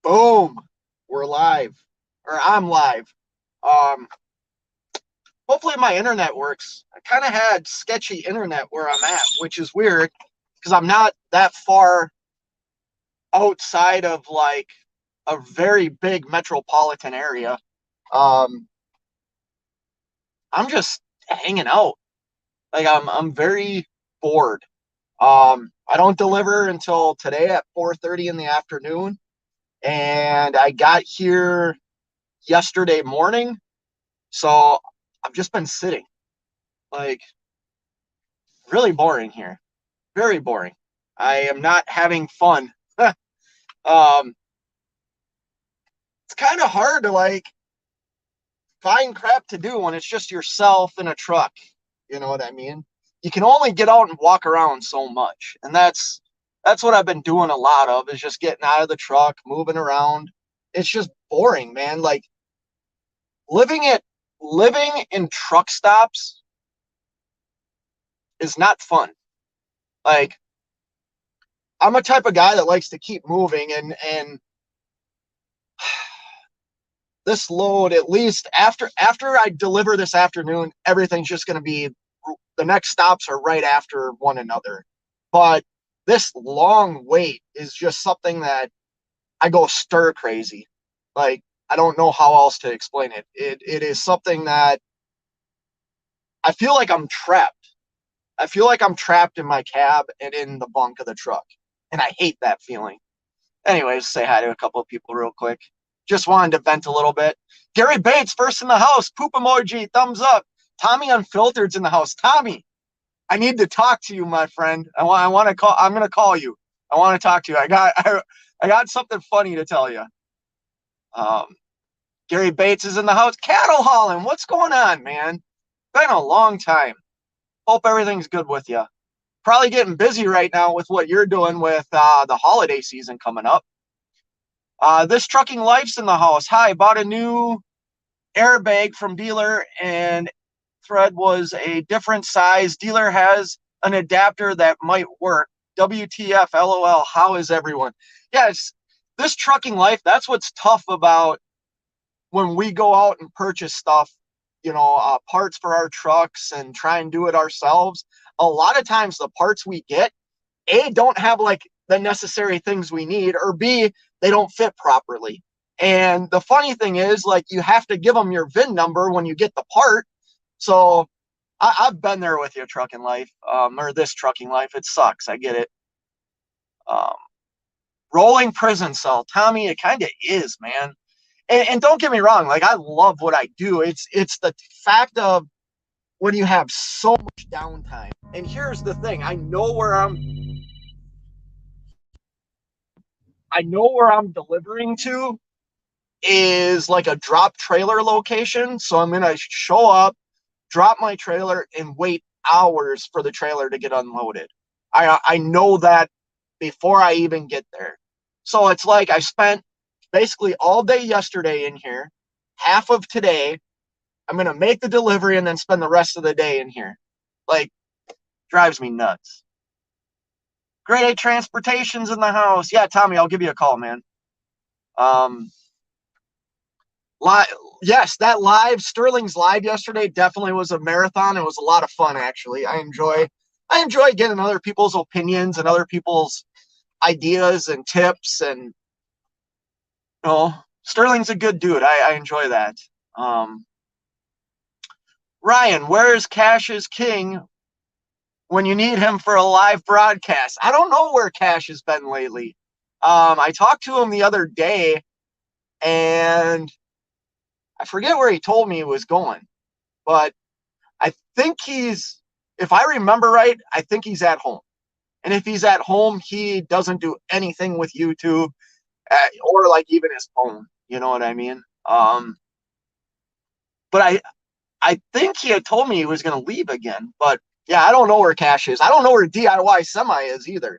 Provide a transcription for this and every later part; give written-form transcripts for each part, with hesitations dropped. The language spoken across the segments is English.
Boom. We're live. Or I'm live. Um, Hopefully my internet works. I kind of had sketchy internet where I'm at, which is weird because I'm not that far outside of like a very big metropolitan area. Um, I'm just hanging out. Like I'm very bored. I don't deliver until today at 4:30 in the afternoon, and I got here yesterday morning. So I've just been sitting, like, really boring here. Very boring. I am not having fun. It's kind of hard to like find crap to do when it's just yourself in a truck. You know what I mean? You can only get out and walk around so much, and that's what I've been doing a lot of is just getting out of the truck, moving around. It's just boring, man. Like living it, living in truck stops is not fun. Like I'm a type of guy that likes to keep moving and this load at least after I deliver this afternoon, everything's just going to be the next stops are right after one another. But this long wait is just something that I go stir crazy. Like I don't know how else to explain it. It is something that I feel like I'm trapped. I feel like I'm trapped in my cab and in the bunk of the truck. And I hate that feeling. Anyways, say hi to a couple of people real quick. Just wanted to vent a little bit. Gary Bates, first in the house. Poop emoji, thumbs up. Tommy Unfiltered's in the house. Tommy, I need to talk to you, my friend. I want to call. I'm gonna call you. I want to talk to you. I got something funny to tell you. Um, Gary Bates is in the house. Cattle hauling. What's going on, man? Been a long time. Hope everything's good with you. Probably getting busy right now with what you're doing with the holiday season coming up. This trucking life's in the house. Hi, bought a new airbag from dealer and thread was a different size. Dealer has an adapter that might work. WTF, LOL, how is everyone? Yes, this trucking life, that's what's tough about when we go out and purchase stuff, parts for our trucks and try and do it ourselves. A lot of times the parts we get, A, don't have like the necessary things we need, or B, they don't fit properly. And the funny thing is, like, you have to give them your VIN number when you get the part. So I've been there with you, trucking life, or this trucking life. It sucks. I get it. Um, Rolling prison cell, Tommy. It kind of is, man. And don't get me wrong. Like, I love what I do. It's the fact of when you have so much downtime. And here's the thing: I know where I'm delivering to is like a drop trailer location. So I'm going to show up, drop my trailer, and wait hours for the trailer to get unloaded. I know that before I even get there. So it's like I spent basically all day yesterday in here, half of today. I'm going to make the delivery and then spend the rest of the day in here. Like, drives me nuts. Grade A Transportation's in the house. Yeah, Tommy, I'll give you a call, man. Um, Live, yes, that live Sterling's live yesterday definitely was a marathon. It was a lot of fun, actually. I enjoy getting other people's opinions and other people's ideas and tips, and Sterling's a good dude. I enjoy that. Um, Ryan, where's Cash is King when you need him for a live broadcast? I don't know where Cash has been lately. I talked to him the other day, and I forget where he told me he was going, but I think if I remember right, I think he's at home. And if he's at home, he doesn't do anything with YouTube or like even his phone. You know what I mean? But I think he had told me he was going to leave again. But yeah, I don't know where Cash is. I don't know where DIY Semi is either.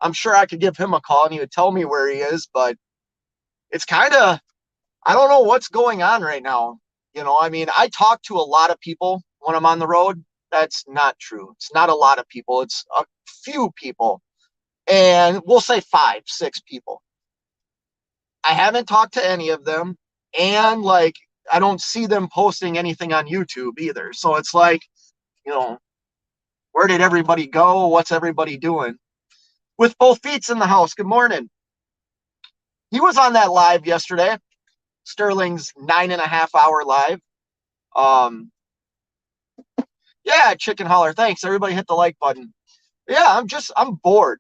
I'm sure I could give him a call and he would tell me where he is, but it's kind of, I don't know what's going on right now. I mean, I talk to a lot of people when I'm on the road. That's not true. It's not a lot of people. It's a few people. And we'll say 5, 6 people. I haven't talked to any of them, and like I don't see them posting anything on YouTube either. So it's like, you know, where did everybody go? What's everybody doing? With both feet in the house. Good morning. He was on that live yesterday. Sterling's 9.5 hour live. Yeah, chicken holler. Thanks. Everybody hit the like button. Yeah, I'm bored.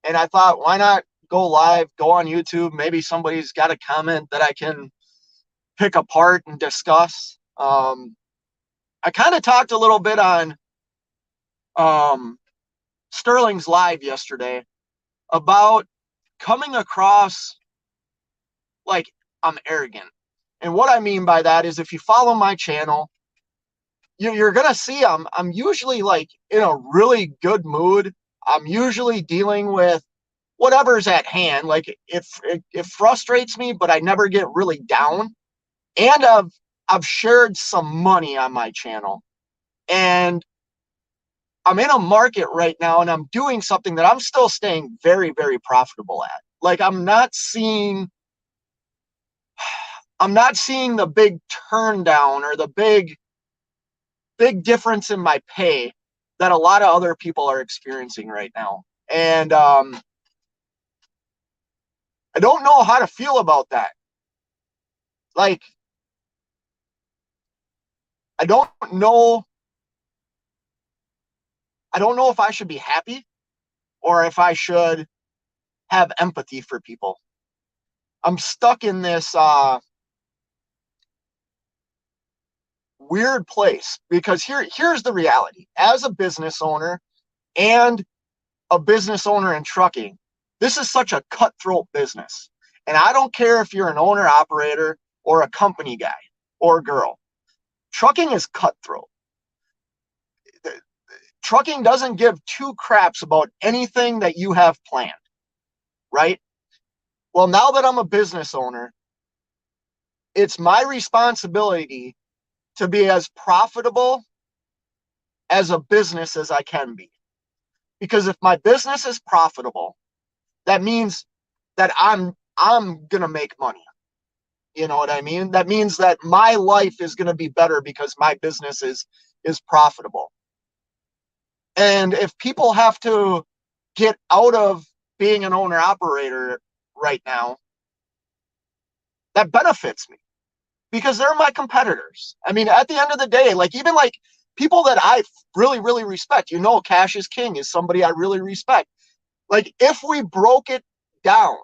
And I thought, why not go live, go on YouTube? Maybe somebody's got a comment that I can pick apart and discuss. I kind of talked a little bit on Sterling's live yesterday about coming across like I'm arrogant. And what I mean by that is if you follow my channel, you're gonna see I'm usually like in a really good mood. I'm usually dealing with whatever's at hand. Like it frustrates me, but I never get really down. And I've shared some money on my channel, and I'm in a market right now, and I'm doing something that I'm still staying very, very profitable at. Like I'm not seeing the big turn down or the big difference in my pay that a lot of other people are experiencing right now. And I don't know how to feel about that. Like, I don't know. I don't know if I should be happy or if I should have empathy for people. I'm stuck in this weird place because here's the reality. As a business owner and a business owner in trucking, this is such a cutthroat business. And I don't care if you're an owner operator or a company guy or girl. Trucking is cutthroat. Trucking doesn't give two craps about anything that you have planned, right? Well, now that I'm a business owner, it's my responsibility to be as profitable as a business as I can be. Because if my business is profitable, that means that I'm going to make money. You know what I mean? That means that my life is going to be better because my business is profitable. And if people have to get out of being an owner operator right now, that benefits me because they're my competitors. I mean, at the end of the day, like even like people that I really, really respect, Cash is King is somebody I really respect. Like if we broke it down,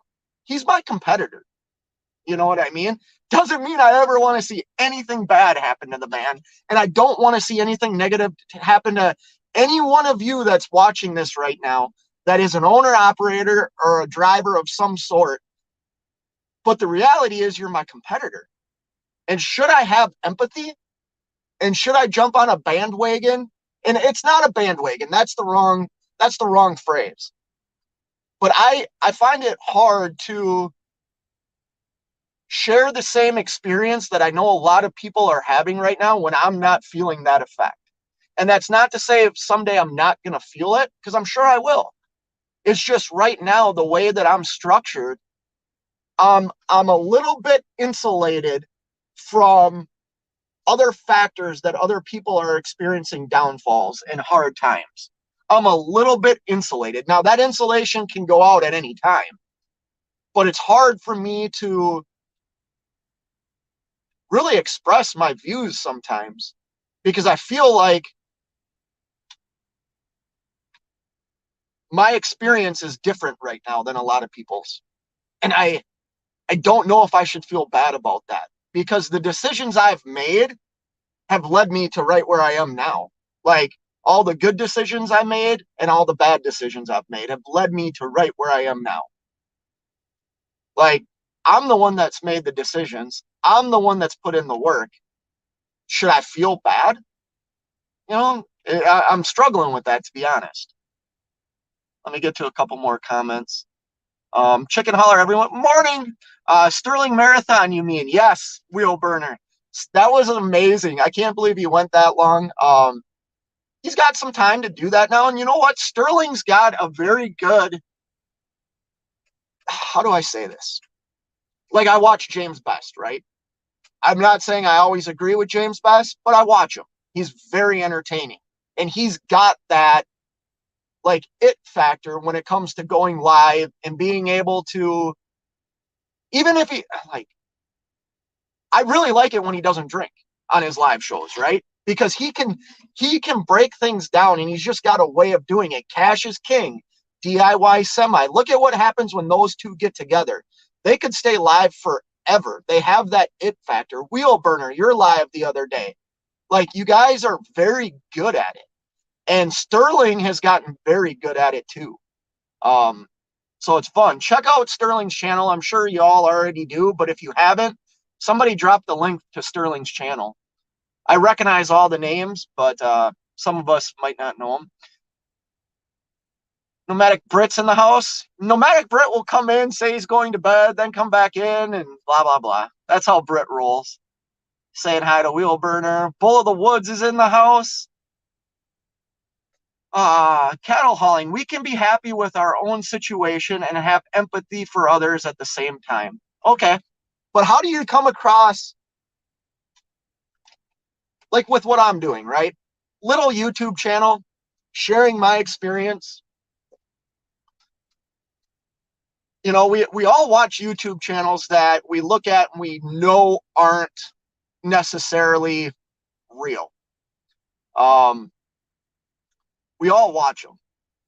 he's my competitor. You know what I mean? Doesn't mean I ever want to see anything bad happen to the man. And I don't want to see anything negative to happen to any one of you that's watching this right now that is an owner operator or a driver of some sort. But the reality is you're my competitor. And should I have empathy? And should I jump on a bandwagon? And it's not a bandwagon. That's the wrong phrase. But I find it hard to share the same experience that I know a lot of people are having right now when I'm not feeling that effect. And that's not to say if someday I'm not going to feel it, because I'm sure I will. It's just right now, the way that I'm structured, I'm a little bit insulated from other factors that other people are experiencing downfalls and hard times. I'm a little bit insulated. Now, that insulation can go out at any time, but it's hard for me to really express my views sometimes because I feel like my experience is different right now than a lot of people's. And I don't know if I should feel bad about that because the decisions I've made have led me to right where I am now. Like all the good decisions I made and all the bad decisions I've made have led me to right where I am now. Like I'm the one that's made the decisions. I'm the one that's put in the work. Should I feel bad? I'm struggling with that, to be honest. Let me get to a couple more comments. Chicken holler, everyone. Morning. Sterling Marathon, you mean? Yes, wheel burner. That was amazing. I can't believe he went that long. He's got some time to do that now. And you know what? Sterling's got a very good, how do I say this? Like I watch James Best, right? I'm not saying I always agree with James Best, but I watch him. He's very entertaining. And he's got that like it factor when it comes to going live and being able to, even if he like, I really like it when he doesn't drink on his live shows, right? Because he can break things down, and he's just got a way of doing it. Cash is King, DIY Semi. Look at what happens when those two get together. They could stay live forever. They have that it factor. Wheel Burner, you're live the other day. Like, you guys are very good at it. And Sterling has gotten very good at it too. Um, so it's fun. Check out Sterling's channel. I'm sure you all already do, but if you haven't, somebody drop the link to Sterling's channel. I recognize all the names, but some of us might not know them. Nomadic Brit's in the house. Nomadic Brit will come in, say he's going to bed, then come back in, and blah, blah, blah. That's how Brit rolls. Saying hi to Wheel Burner. Bull of the Woods is in the house. Cattle hauling. We can be happy with our own situation and have empathy for others at the same time. Okay. But how do you come across, like with what I'm doing, right? Little YouTube channel, sharing my experience. You know, we all watch YouTube channels that we look at and we know aren't necessarily real. We all watch them,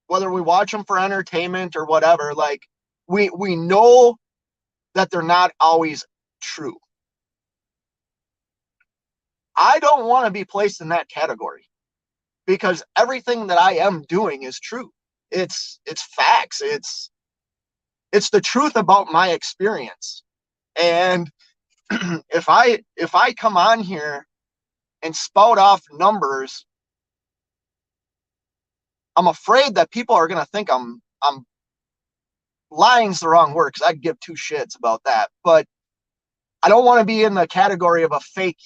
whether we watch them for entertainment or whatever. Like we know that they're not always true. I don't want to be placed in that category because everything that I am doing is true. It's facts. It's the truth about my experience. And if I come on here and spout off numbers, I'm afraid that people are going to think I'm lying's the wrong word, because I give two shits about that. But I don't want to be in the category of a fake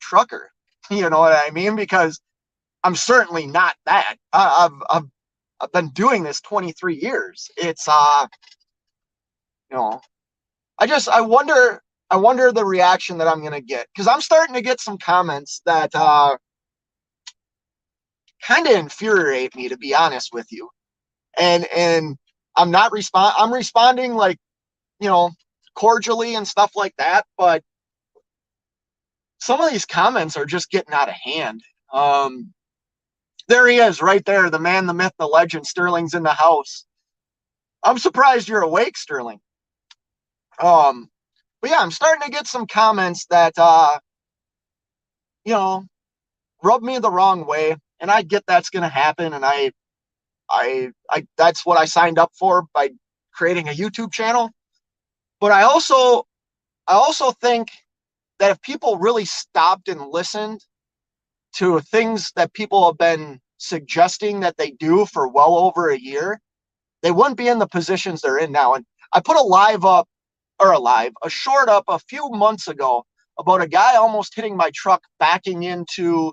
trucker. You know what I mean? Because I'm certainly not that. I've been doing this 23 years. It's you know, I wonder the reaction that I'm gonna get, because I'm starting to get some comments that kind of infuriate me, to be honest with you. And I'm responding like, you know, cordially and stuff like that, but some of these comments are just getting out of hand. There he is, right there, the man, the myth, the legend. Sterling's in the house. I'm surprised you're awake, Sterling. But yeah, I'm starting to get some comments that you know, rub me the wrong way, and I get that's going to happen, and I that's what I signed up for by creating a YouTube channel. But I also think that if people really stopped and listened to things that people have been suggesting that they do for well over a year, they wouldn't be in the positions they're in now. And I put a short up a few months ago about a guy almost hitting my truck backing into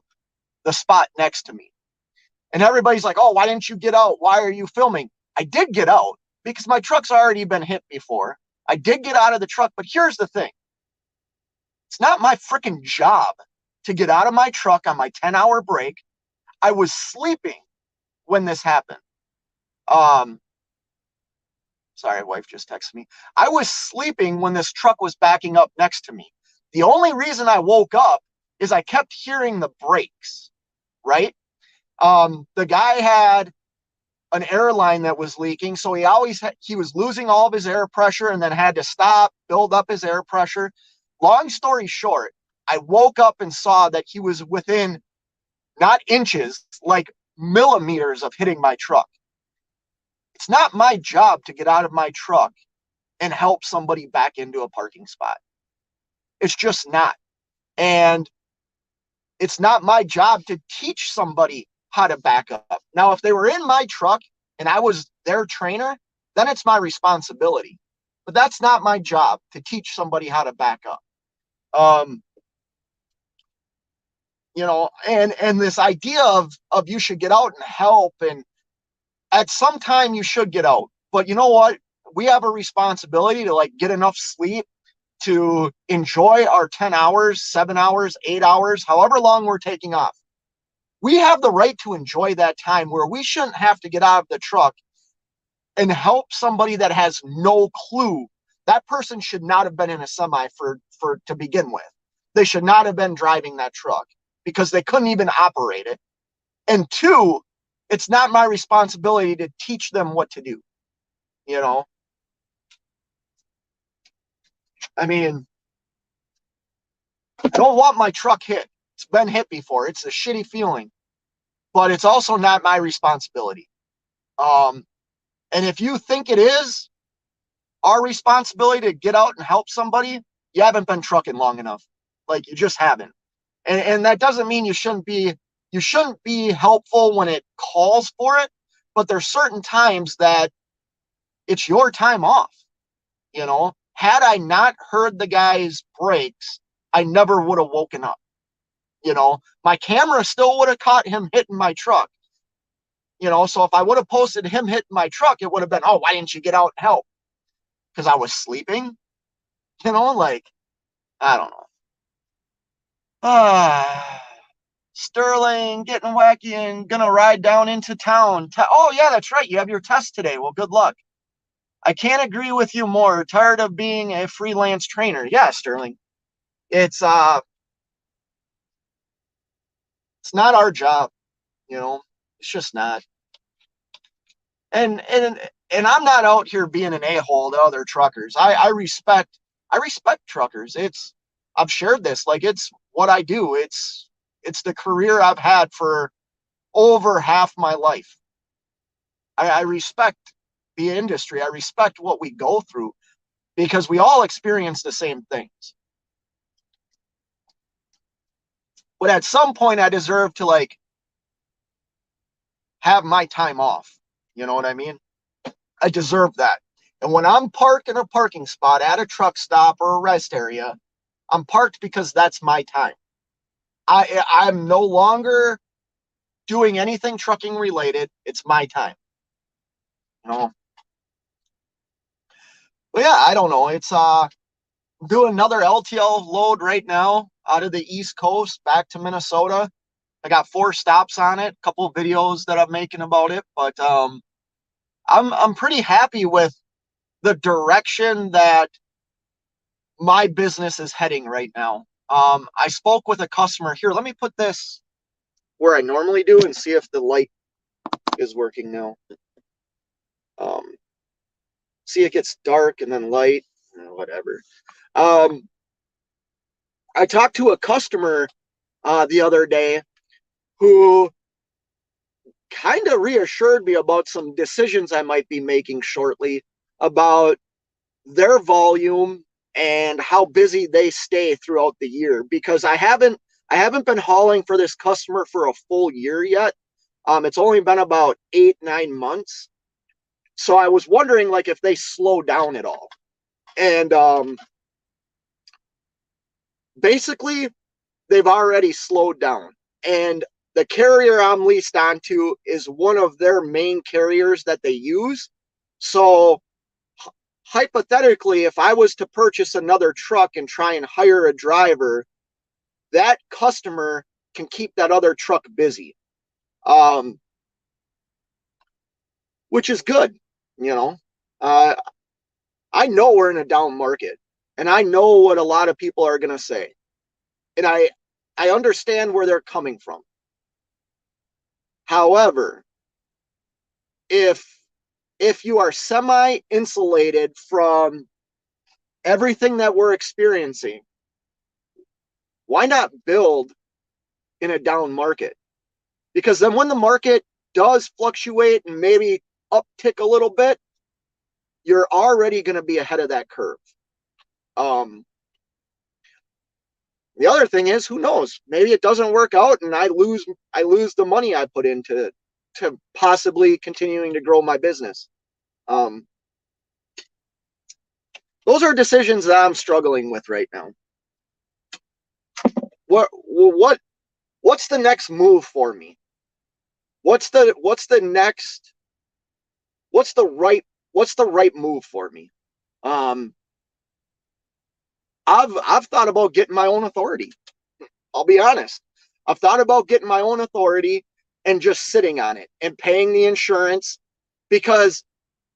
the spot next to me. And everybody's like, oh, why didn't you get out? Why are you filming? I did get out because my truck's already been hit before. I did get out of the truck, but here's the thing. It's not my freaking job to get out of my truck on my 10-hour break. I was sleeping when this happened. Sorry, wife just texted me. I was sleeping when this truck was backing up next to me. The only reason I woke up is I kept hearing the brakes, right? The guy had an airline that was leaking, so he was losing all of his air pressure and then had to stop, build up his air pressure. Long story short, I woke up and saw that he was within not inches, like millimeters of hitting my truck. It's not my job to get out of my truck and help somebody back into a parking spot. It's just not. And it's not my job to teach somebody how to back up. Now, if they were in my truck and I was their trainer, then it's my responsibility. But that's not my job to teach somebody how to back up. You know, and this idea of you should get out and help, and at some time you should get out. But you know what? We have a responsibility to like get enough sleep to enjoy our 10 hours, 7 hours, 8 hours, however long we're taking off. We have the right to enjoy that time where we shouldn't have to get out of the truck and help somebody that has no clue. That person should not have been in a semi for to begin with. They should not have been driving that truck because they couldn't even operate it. And two, it's not my responsibility to teach them what to do. You know, I mean, I don't want my truck hit. It's been hit before. It's a shitty feeling, but it's also not my responsibility. And if you think it is our responsibility to get out and help somebody, you haven't been trucking long enough. Like, you just haven't. And that doesn't mean you shouldn't be helpful when it calls for it, but there's certain times that it's your time off. You know, had I not heard the guy's brakes, I never would have woken up. You know, my camera still would have caught him hitting my truck. You know, so if I would have posted him hitting my truck, it would have been, oh, why didn't you get out and help? Because I was sleeping. You know, like, I don't know. Sterling, getting wacky and gonna ride down into town. Oh, yeah, that's right. You have your test today. Well, good luck. I can't agree with you more. Tired of being a freelance trainer. Yeah, Sterling. It's not our job, you know. It's just not. And I'm not out here being an a-hole to other truckers. I respect truckers. I've shared this, like, it's what I do. It's the career I've had for over half my life. I respect the industry. I respect what we go through because we all experience the same things. But at some point I deserve to, like, have my time off. You know what I mean? I deserve that. And when I'm parked in a parking spot at a truck stop or a rest area, I'm parked because that's my time. I'm no longer doing anything trucking related. It's my time. You know. But yeah, I don't know. It's doing another LTL load right now out of the East Coast back to Minnesota. I got 4 stops on it, a couple of videos that I'm making about it, but I'm pretty happy with the direction that my business is heading right now. I spoke with a customer here. Let me put this where I normally do and see if the light is working now. See, it gets dark and then light, whatever. I talked to a customer the other day who kind of reassured me about some decisions I might be making shortly about their volume and how busy they stay throughout the year, because I haven't been hauling for this customer for a full year yet. It's only been about 8-9 months. So I was wondering, like, if they slow down at all. And basically they've already slowed down. And the carrier I'm leased onto is one of their main carriers that they use. So hypothetically, if I was to purchase another truck and try and hire a driver, that customer can keep that other truck busy, which is good. You know, I know we're in a down market, and I know what a lot of people are going to say, and I understand where they're coming from. However, if you are semi-insulated from everything that we're experiencing, why not build in a down market? Because then when the market does fluctuate and maybe uptick a little bit, you're already going to be ahead of that curve. The other thing is, who knows? Maybe it doesn't work out and I lose the money I put into to possibly continuing to grow my business. Those are decisions that I'm struggling with right now. What's the next move for me? What's the right move for me? I've thought about getting my own authority. I'll be honest. I've thought about getting my own authority and just sitting on it and paying the insurance, because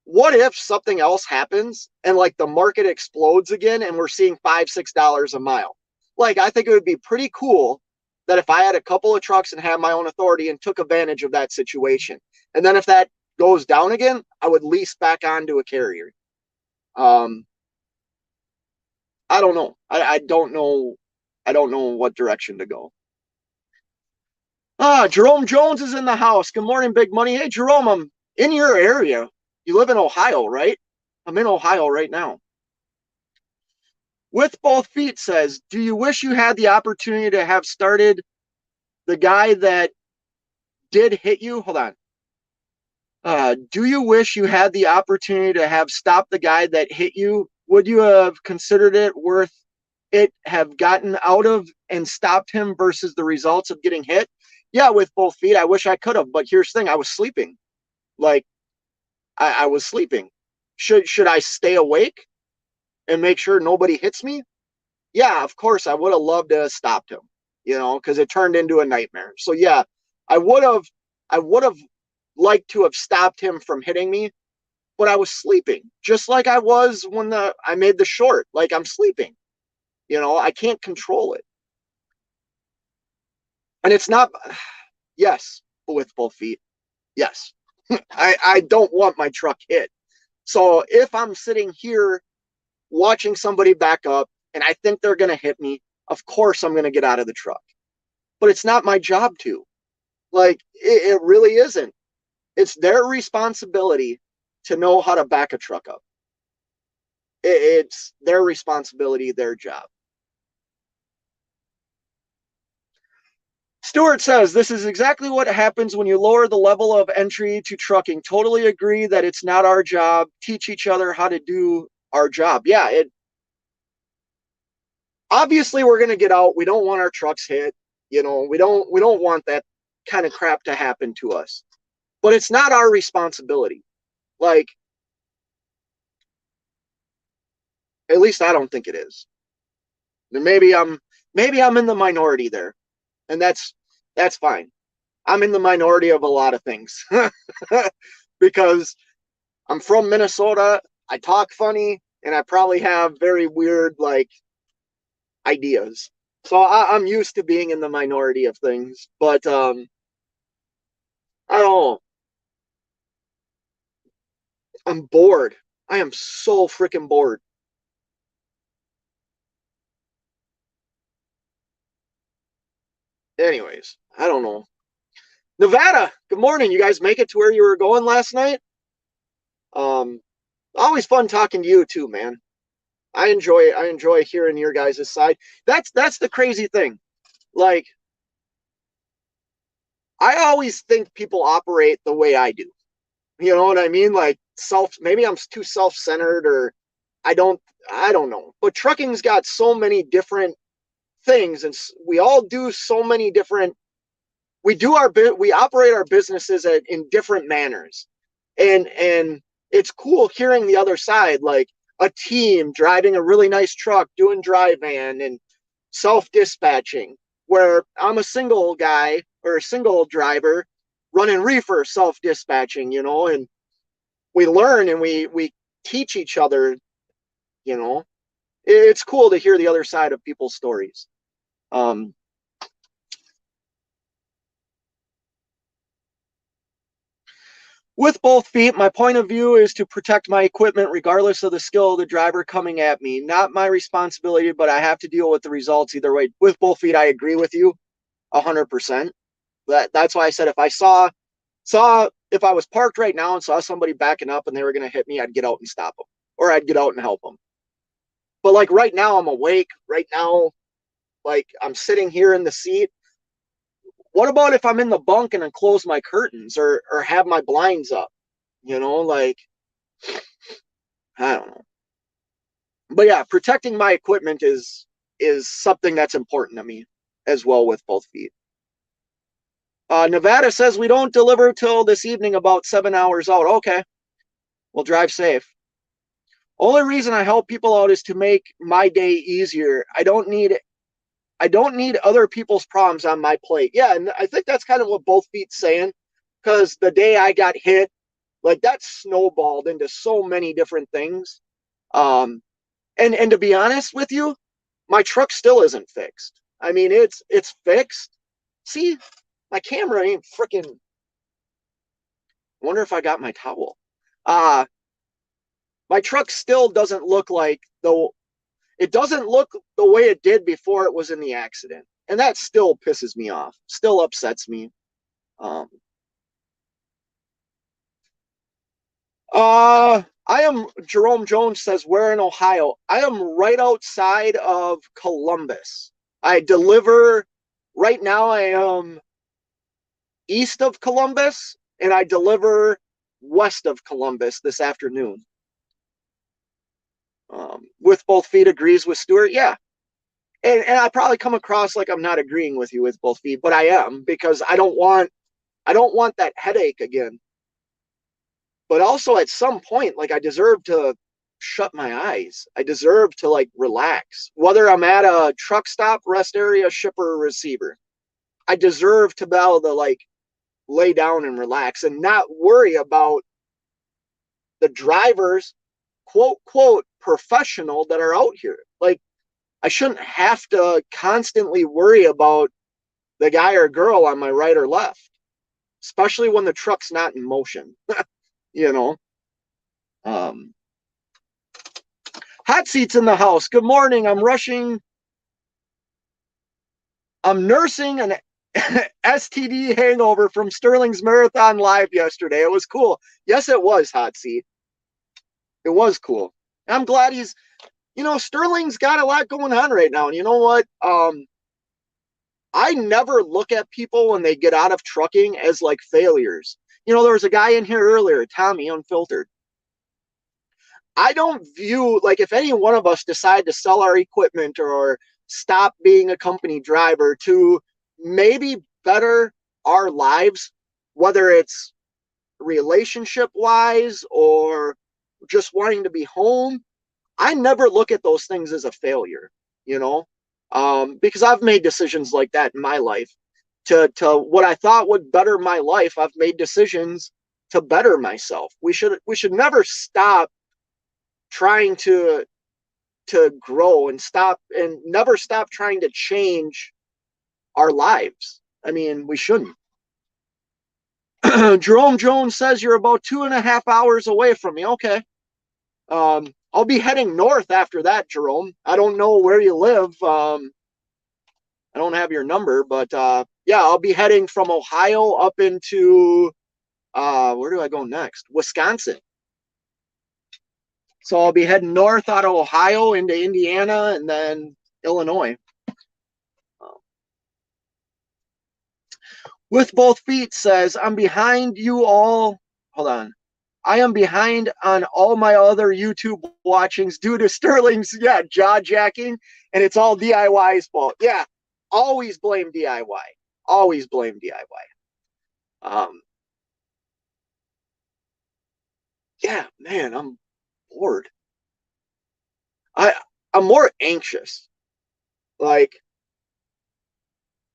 what if something else happens and like the market explodes again and we're seeing $5, $6 a mile? Like, I think it would be pretty cool that if I had a couple of trucks and had my own authority and took advantage of that situation. And then if that goes down again, I would lease back onto a carrier. Um, I don't know. I don't know. I don't know what direction to go. Jerome Jones is in the house. Good morning, Big Money. Hey, Jerome, I'm in your area. You live in Ohio, right? I'm in Ohio right now. With Both Feet says, do you wish you had the opportunity to have started the guy that did hit you? Hold on. Do you wish you had the opportunity to have stopped the guy that hit you? Would you have considered it worth it, have gotten out of and stopped him versus the results of getting hit? Yeah, with Both Feet, I wish I could have. But here's the thing, I was sleeping. Like, I was sleeping. Should I stay awake and make sure nobody hits me? Yeah, of course, I would have loved to have stopped him, because it turned into a nightmare. So yeah, I would have liked to have stopped him from hitting me, but I was sleeping, just like I was when I made the short. Like, I'm sleeping. I can't control it. And it's not, yes, with Both Feet. Yes. I don't want my truck hit. So if I'm sitting here watching somebody back up and I think they're going to hit me, of course I'm going to get out of the truck. But it's not my job to. Like, it really isn't. It's their responsibility to know how to back a truck up. It's their responsibility, their job. Stewart says, this is exactly what happens when you lower the level of entry to trucking. Totally agree that it's not our job. Teach each other how to do our job. Yeah, obviously we're going to get out. We don't want our trucks hit. We don't want that kind of crap to happen to us. But it's not our responsibility. Like, at least I don't think it is. Maybe I'm in the minority there, and that's fine. I'm in the minority of a lot of things because I'm from Minnesota. I talk funny, and I probably have very weird ideas. So I'm used to being in the minority of things. But I don't know. I'm bored. I am so freaking bored. Anyways, I don't know. Nevada, good morning. You guys make it to where you were going last night? Um, Always fun talking to you too, man. I enjoy hearing your guys' side. That's the crazy thing. Like, I always think people operate the way I do. You know what I mean? Like, maybe I'm too self-centered, or I don't I don't know. But trucking's got so many different things, and we all do so many different we operate our businesses in different manners. And it's cool hearing the other side, like a team driving a really nice truck, doing dry van and self-dispatching, where I'm a single guy or a single driver running reefer self-dispatching, and we learn and we teach each other. It's cool to hear the other side of people's stories. um With Both Feet, my point of view is to protect my equipment regardless of the skill of the driver coming at me. Not my responsibility, but I have to deal with the results either way. With Both Feet, I agree with you 100%. That's why I said, if I if I was parked right now and saw somebody backing up and they were going to hit me, I'd get out and stop them, or I'd get out and help them. But like right now, I'm awake. Right now, like, I'm sitting here in the seat. What about if I'm in the bunk and I close my curtains, or have my blinds up? Like, I don't know. But yeah, protecting my equipment is something that's important to me as well with Both Feet. Nevada says we don't deliver till this evening, about 7 hours out. Okay, we'll drive safe. Only reason I help people out is to make my day easier. I don't need other people's problems on my plate. Yeah, and I think that's kind of what Both Feet's saying, because the day I got hit, like that snowballed into so many different things. And to be honest with you, my truck still isn't fixed. I mean, it's fixed. See, my camera ain't freaking. Wonder if I got my towel. Uh my truck still doesn't look like though. It doesn't look the way it did before it was in the accident, and that still pisses me off. Still upsets me. Um, I am. Jerome Jones says, "Where in Ohio?" I am right outside of Columbus. I deliver. Right now, I am east of Columbus, and I deliver west of Columbus this afternoon. With Both Feet agrees with Stuart. Yeah, and I probably come across like I'm not agreeing with you with Both Feet, but I am, because I don't want that headache again. But also at some point, like I deserve to shut my eyes. I deserve to like relax. Whether I'm at a truck stop, rest area, shipper, or receiver, I deserve to be able to like lay down and relax and not worry about the drivers, quote professional, that are out here. Like I shouldn't have to constantly worry about the guy or girl on my right or left, especially when the truck's not in motion. you know. Um, Hot seats in the house. Good morning. I'm nursing an STD hangover from Sterling's Marathon Live yesterday. It was cool. Yes, it was, Hot Seat. It was cool. I'm glad Sterling's got a lot going on right now. And you know what? I never look at people when they get out of trucking as like failures. There was a guy in here earlier, Tommy Unfiltered. I don't view, like, if any one of us decide to sell our equipment or stop being a company driver to maybe better our lives, whether it's relationship wise or just wanting to be home, I never look at those things as a failure, because I've made decisions like that in my life. To what I thought would better my life, I've made decisions to better myself. We should never stop trying to grow and never stop trying to change our lives. I mean, we shouldn't. Jerome Jones says you're about 2.5 hours away from me. Okay. I'll be heading north after that, Jerome. I don't know where you live. I don't have your number, but yeah, I'll be heading from Ohio up into where do I go next? Wisconsin. So I'll be heading north out of Ohio into Indiana and then Illinois. With Both Feet says, I'm behind you all. Hold on. I am behind on all my other YouTube watchings due to Sterling's, jaw jacking, and it's all DIY's fault. Yeah, always blame DIY. Always blame DIY. Yeah, man, I'm bored. I'm more anxious. Like,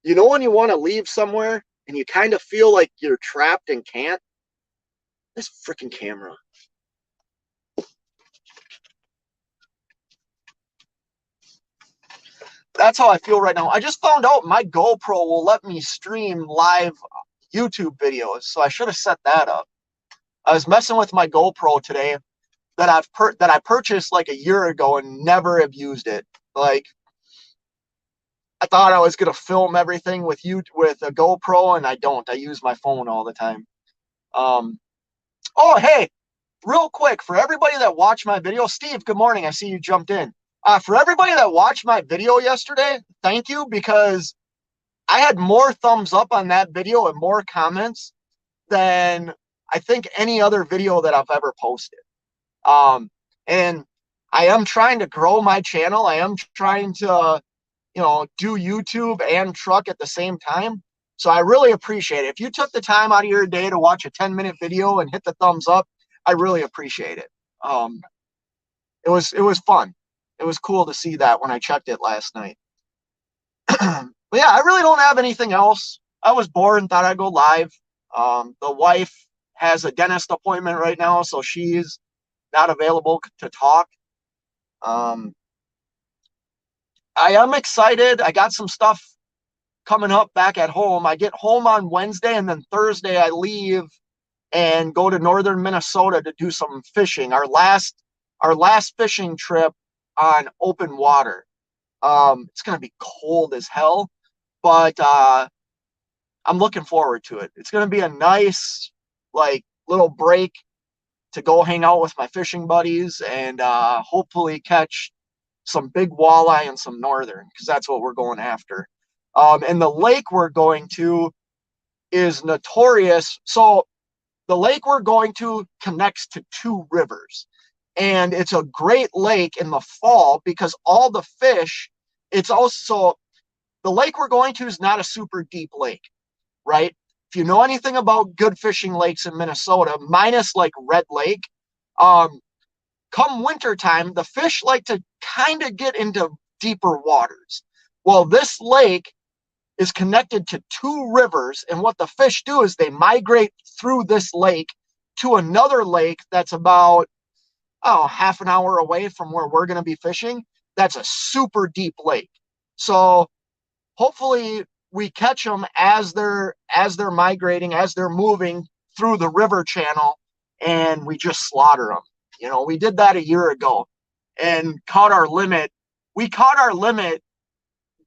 when you want to leave somewhere and you kind of feel like you're trapped and can't? This freaking camera. That's how I feel right now. I just found out my GoPro will let me stream live YouTube videos, so I should have set that up. I was messing with my GoPro today that I purchased like a year ago and never have used it. Like, I thought I was gonna film everything with a GoPro, and I don't. I use my phone all the time. Oh, hey, real quick, for everybody that watched my video, Steve, good morning. I see you jumped in. For everybody that watched my video yesterday, thank you, because I had more thumbs up on that video and more comments than I think any other video that I've ever posted. And I am trying to grow my channel. I am trying to, do YouTube and truck at the same time. So I really appreciate it. If you took the time out of your day to watch a 10-minute video and hit the thumbs up, I really appreciate it. it was fun. It was cool to see that when I checked it last night. But yeah, I really don't have anything else. I was bored and thought I'd go live. The wife has a dentist appointment right now, so she's not available to talk. Um, I am excited. I got some stuff coming up back at home. I get home on Wednesday, and then Thursday I leave and go to northern Minnesota to do some fishing. Our last fishing trip on open water. It's gonna be cold as hell, but I'm looking forward to it. It's gonna be a nice like little break to go hang out with my fishing buddies and hopefully catch some big walleye and some northern because that's what we're going after. And the lake we're going to is notorious. So the lake we're going to connects to two rivers. And it's a great lake in the fall because all the fish, it's also, the lake we're going to is not a super deep lake, right? If you know anything about good fishing lakes in Minnesota, minus like Red Lake, um, come wintertime, the fish like to kind of get into deeper waters. Well, this lake is connected to two rivers, and what the fish do is they migrate through this lake to another lake that's about half an hour away from where we're going to be fishing. That's a super deep lake. So hopefully we catch them as they're migrating, as they're moving through the river channel, and we just slaughter them. We did that a year ago and caught our limit. We caught our limit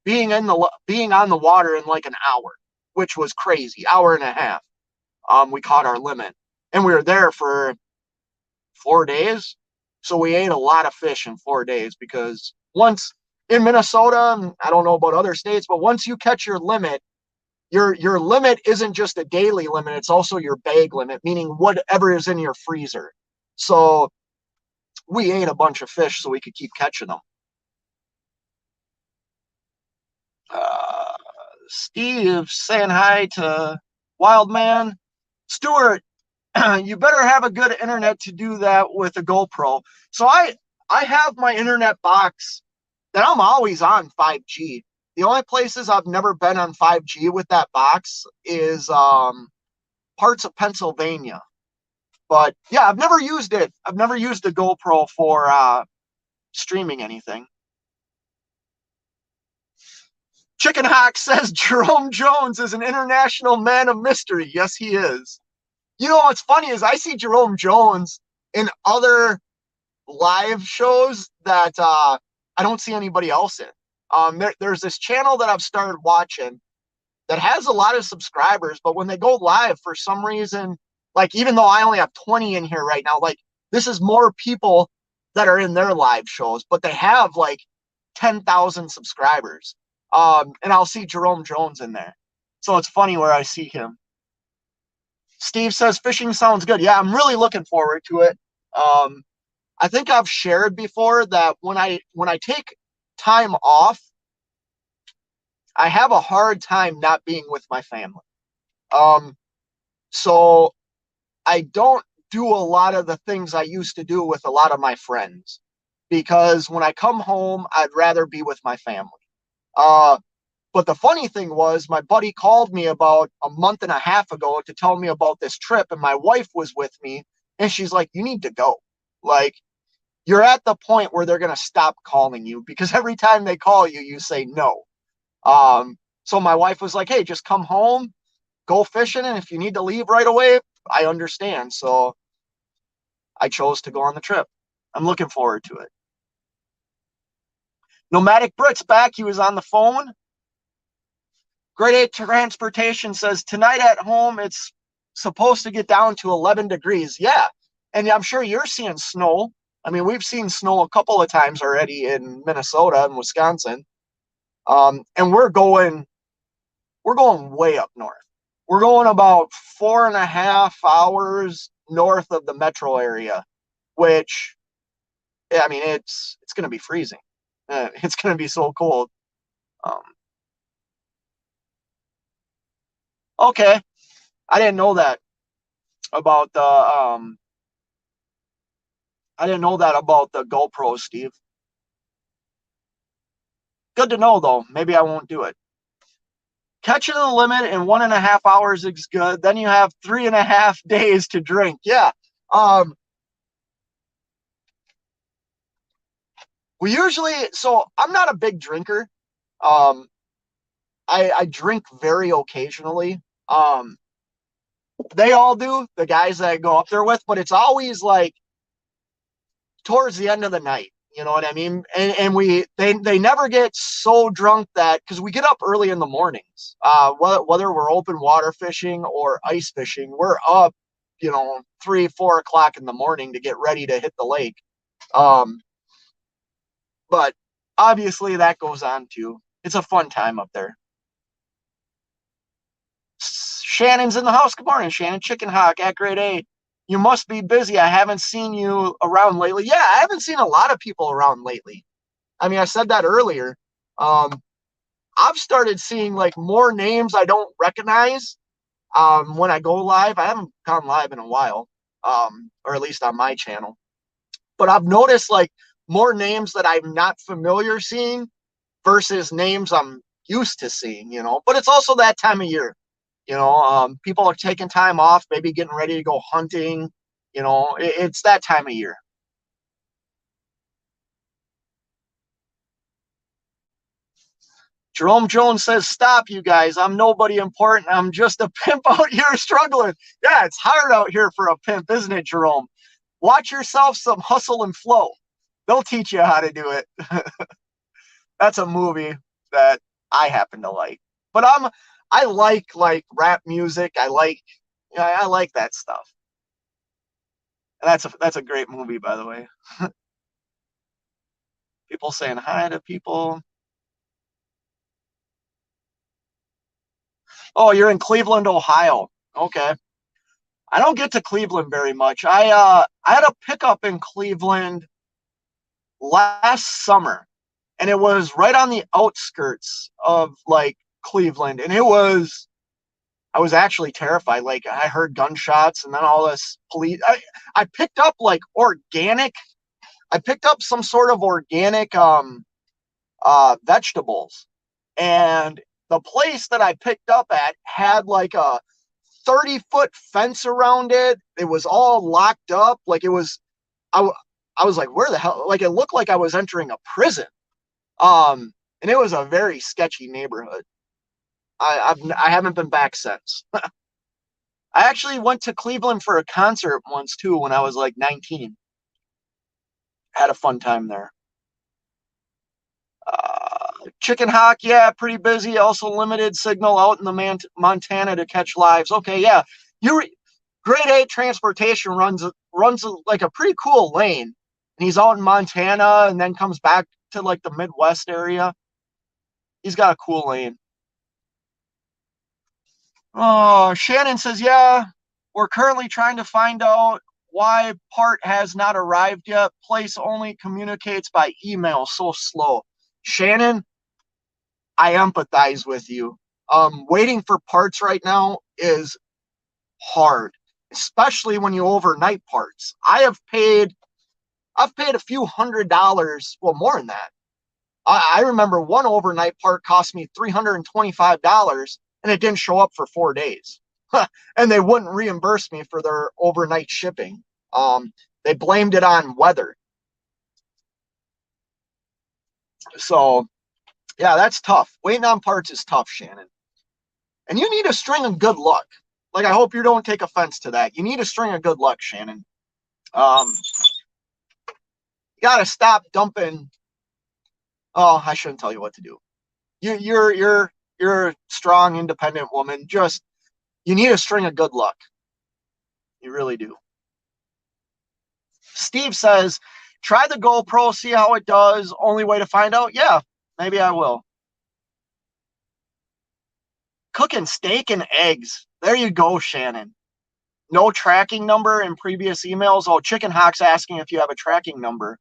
being on the water in like an hour, which was crazy. Hour and a half. We caught our limit, and we were there for 4 days. So we ate a lot of fish in 4 days because once in Minnesota, I don't know about other states, but once you catch your limit, your limit isn't just a daily limit, it's also your bag limit, meaning whatever is in your freezer. So we ate a bunch of fish so we could keep catching them. Uh, Steve saying hi to Wildman. Stuart, you better have a good internet to do that with a GoPro. So I have my internet box that I'm always on 5G. The only places I've never been on 5G with that box is parts of Pennsylvania. But yeah, I've never used it. I've never used a GoPro for streaming anything. Chicken Hawk says Jerome Jones is an international man of mystery. Yes, he is. What's funny is I see Jerome Jones in other live shows that I don't see anybody else in. There's this channel that I've started watching that has a lot of subscribers, but when they go live, for some reason, like even though I only have 20 in here right now, like this is more people that are in their live shows, but they have like 10,000 subscribers. And I'll see Jerome Jones in there. So it's funny where I see him. Steve says fishing sounds good. Yeah, I'm really looking forward to it. I think I've shared before that when I take time off, I have a hard time not being with my family. So I don't do a lot of the things I used to do with a lot of my friends because when I come home, I'd rather be with my family. But the funny thing was, my buddy called me about a month and a half ago to tell me about this trip, and my wife was with me, and she's like, "You need to go. Like, you're at the point where they're gonna stop calling you because every time they call you, you say no." So my wife was like, "Hey, just come home, go fishing, and if you need to leave right away, I understand." So I chose to go on the trip. I'm looking forward to it. Nomadic Brit's back. He was on the phone. Grade 8 Transportation says, tonight at home, it's supposed to get down to 11 degrees. Yeah. And I'm sure you're seeing snow. I mean, we've seen snow a couple of times already in Minnesota and Wisconsin. And we're going way up north. We're going about 4.5 hours north of the metro area, which, I mean, it's going to be freezing. It's going to be so cold. Okay. I didn't know that about the I didn't know that about the GoPro, Steve. Good to know, though. Maybe I won't do it. Catching the limit in 1.5 hours is good. Then you have 3.5 days to drink. Yeah. We usually, so I'm not a big drinker. Um, I drink very occasionally. They all do, the guys that I go up there with, but it's always like towards the end of the night. You know what I mean? And they never get so drunk that, because we get up early in the mornings. Whether we're open water fishing or ice fishing, we're up, 3, 4 o'clock in the morning to get ready to hit the lake. But obviously that goes on too. It's a fun time up there. Shannon's in the house. Good morning, Shannon. Chicken Hawk at Grade A. You must be busy. I haven't seen you around lately. Yeah, I haven't seen a lot of people around lately. I mean, I said that earlier. I've started seeing like more names I don't recognize when I go live. I haven't gone live in a while, or at least on my channel. But I've noticed like more names that I'm not familiar seeing versus names I'm used to seeing, But it's also that time of year. People are taking time off, maybe getting ready to go hunting. It's that time of year. Jerome Jones says, stop, you guys. I'm nobody important. I'm just a pimp out here struggling. Yeah, it's hard out here for a pimp, isn't it, Jerome? Watch yourself some Hustle and Flow. They'll teach you how to do it. That's a movie that I happen to like. But I like rap music. I like that stuff. And that's a great movie, by the way. People saying hi to people. Oh, you're in Cleveland, Ohio. Okay. I don't get to Cleveland very much. I had a pickup in Cleveland last summer, and it was right on the outskirts of like Cleveland, and I was actually terrified. Like I heard gunshots and then all this police. I picked up like organic. I picked up some sort of organic vegetables, and the place that I picked up at had like a 30-foot fence around it. It was all locked up. Like it was, I, I was like, where the hell? Like it looked like I was entering a prison. And it was a very sketchy neighborhood. I haven't been back since. I actually went to Cleveland for a concert once too when I was like 19. Had a fun time there. Chicken Hawk, yeah, pretty busy. Also limited signal out in the Montana to catch lives. Okay, yeah. You Grade 8 transportation runs like a pretty cool lane. And he's out in Montana and then comes back to like the Midwest area. He's got a cool lane. Oh, Shannon says, yeah, we're currently trying to find out why part has not arrived yet. Place only communicates by email. So slow. Shannon, I empathize with you. Waiting for parts right now is hard, especially when you overnight parts. I've paid a few $100s, well, more than that. I remember one overnight part cost me $325 and it didn't show up for 4 days. And they wouldn't reimburse me for their overnight shipping. They blamed it on weather. So, yeah, that's tough. Waiting on parts is tough, Shannon. And you need a string of good luck. Like, I hope you don't take offense to that. You need a string of good luck, Shannon. You got to stop dumping. Oh, I shouldn't tell you what to do. You're a strong, independent woman. Just you need a string of good luck. You really do. Steve says, try the GoPro, see how it does. Only way to find out? Yeah, maybe I will. Cooking steak and eggs. There you go, Shannon. No tracking number in previous emails. Oh, Chicken Hawk's asking if you have a tracking number.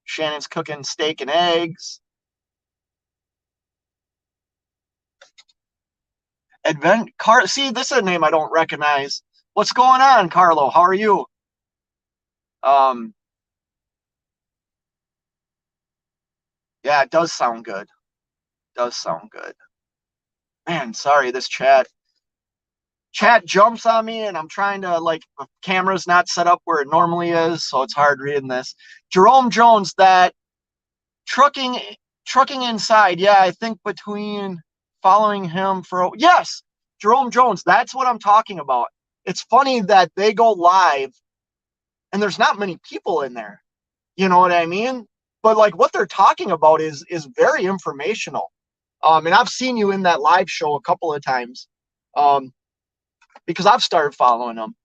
Shannon's cooking steak and eggs. See, this is a name I don't recognize. What's going on, Carlo? How are you? Um, yeah, it does sound good. Does sound good. Man, sorry, this chat jumps on me, and I'm trying to, like, the camera's not set up where it normally is, so it's hard reading this. Jerome Jones, that trucking trucking inside. Yeah, I think between following him for, yes, Jerome Jones, that's what I'm talking about. It's funny that they go live and there's not many people in there. You know what I mean? But like what they're talking about is very informational. And I've seen you in that live show a couple of times. Um, because I've started following them.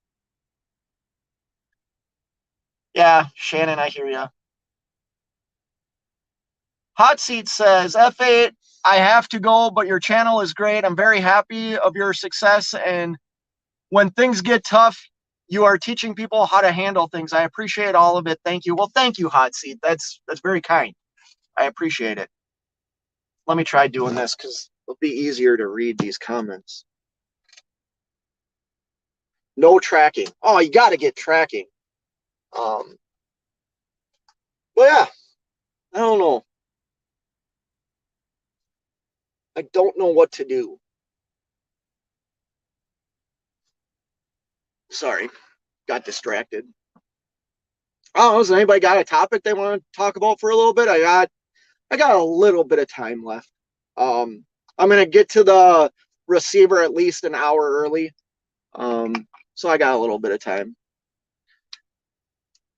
Yeah, Shannon, I hear you. Hot Seat says, F8, I have to go, but your channel is great. I'm very happy of your success. And when things get tough, you are teaching people how to handle things. I appreciate all of it. Thank you. Well, thank you, Hot Seat. That's very kind. I appreciate it. Let me try doing this because it'll be easier to read these comments. No tracking. Oh, you got to get tracking. Um, but yeah, I don't know. I don't know what to do. Sorry, got distracted. Oh, has anybody got a topic they want to talk about for a little bit? I got a little bit of time left. I'm gonna get to the receiver at least an hour early. So I got a little bit of time.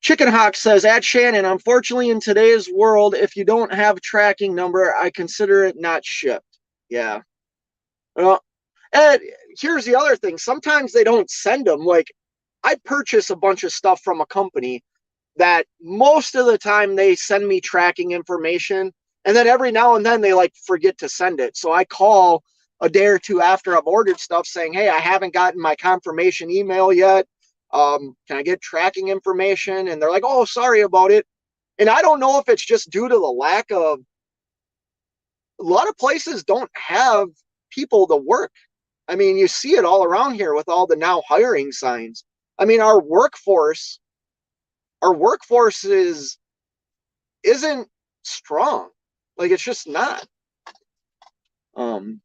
Chicken Hawk says, at Shannon, unfortunately in today's world, if you don't have a tracking number, I consider it not shipped. Yeah. Well, and here's the other thing. Sometimes they don't send them. Like, I purchase a bunch of stuff from a company that most of the time they send me tracking information, and then every now and then they like forget to send it. So I call a day or two after I've ordered stuff saying, hey, I haven't gotten my confirmation email yet. Can I get tracking information? And they're like, oh, sorry about it. And I don't know if it's just due to the lack of, a lot of places don't have people to work. I mean, you see it all around here with all the now hiring signs. I mean, our workforce isn't strong. Like, it's just not. Um,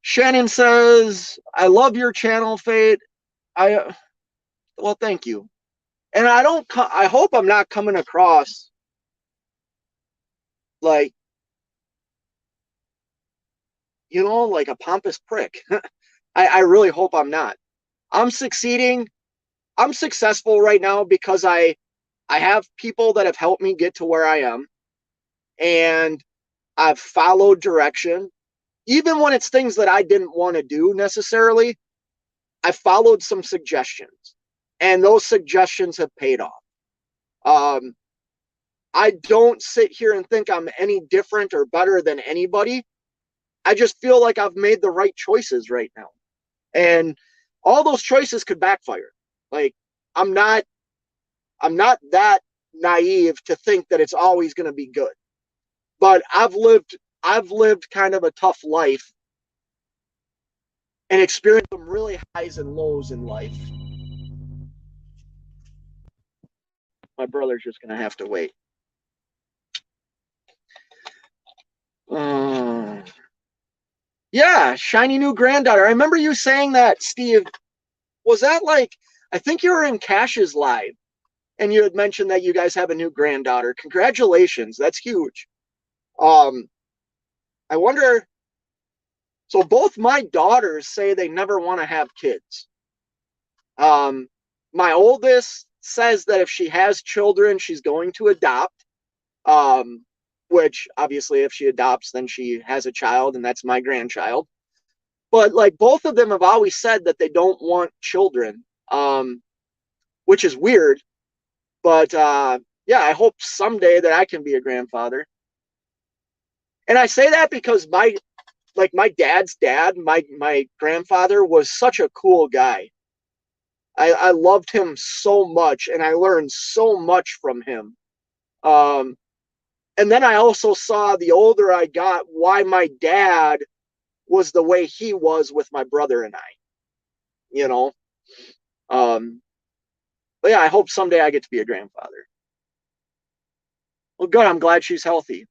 Shannon says, "I love your channel, Fate. I well, thank you. And I don't. I hope I'm not coming across like, like a pompous prick. I really hope I'm not. I'm succeeding. I'm successful right now because I have people that have helped me get to where I am, and I've followed direction. Even when it's things that I didn't want to do necessarily, I followed some suggestions, and those suggestions have paid off. Um, I don't sit here and think I'm any different or better than anybody. I just feel like I've made the right choices right now, and all those choices could backfire. Like, I'm not, I'm not that naive to think that it's always going to be good. But I've lived kind of a tough life and experienced some really highs and lows in life. My brother's just gonna have to wait. Uh, yeah, shiny new granddaughter. I remember you saying that, Steve. Was that like, I think you were in Cash's live and you had mentioned that you guys have a new granddaughter. Congratulations. That's huge. Um, I wonder, so both my daughters say they never want to have kids. Um, my oldest says that if she has children, she's going to adopt. Um, which obviously, if she adopts, then she has a child, and that's my grandchild. But like both of them have always said that they don't want children, which is weird. But yeah, I hope someday that I can be a grandfather. And I say that because my dad's dad, my grandfather was such a cool guy. I loved him so much, and I learned so much from him. Um, and then I also saw, the older I got, why my dad was the way he was with my brother and I. You know, um, But yeah, I hope someday I get to be a grandfather. Well, good. I'm glad she's healthy.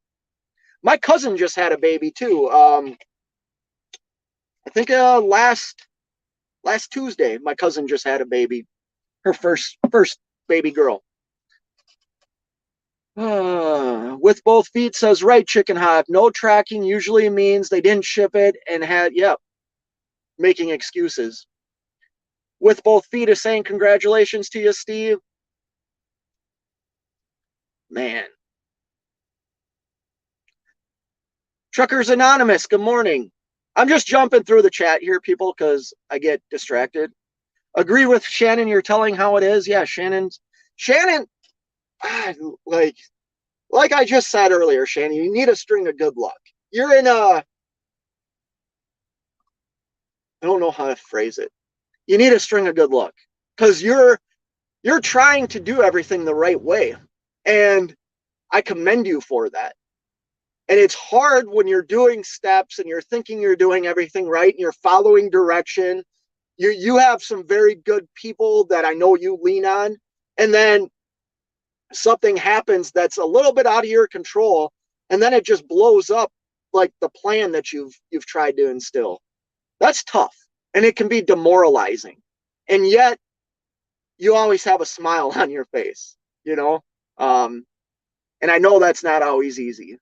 My cousin just had a baby too. I think last Tuesday, my cousin just had a baby. Her first baby girl. With both feet says right, Chicken Hop. No tracking usually means they didn't ship it and making excuses. With both feet is saying congratulations to you, Steve. Man. Truckers Anonymous, good morning. I'm just jumping through the chat here, people, because I get distracted. Agree with Shannon, you're telling how it is. Yeah, Shannon, like I just said earlier, Shannon, you need a string of good luck. You're in I don't know how to phrase it. You need a string of good luck because you're trying to do everything the right way. And I commend you for that. And it's hard when you're doing steps and you're thinking you're doing everything right and you're following direction. You have some very good people that I know you lean on. And then something happens that's a little bit out of your control. And then it just blows up like the plan that you've tried to instill. That's tough. And it can be demoralizing. And yet you always have a smile on your face, you know? And I know that's not always easy.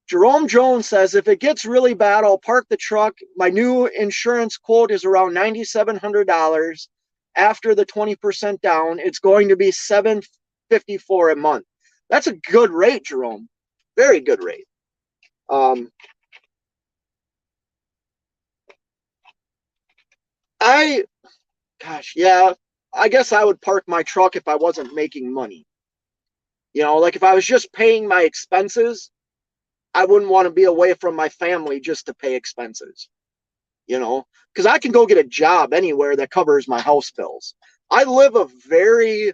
Jerome Jones says, if it gets really bad, I'll park the truck. My new insurance quote is around $9,700. After the 20% down, it's going to be $754 a month. That's a good rate, Jerome. Very good rate. I guess I would park my truck if I wasn't making money. You know, like if I was just paying my expenses, I wouldn't want to be away from my family just to pay expenses, you know, because I can go get a job anywhere that covers my house bills. I live a very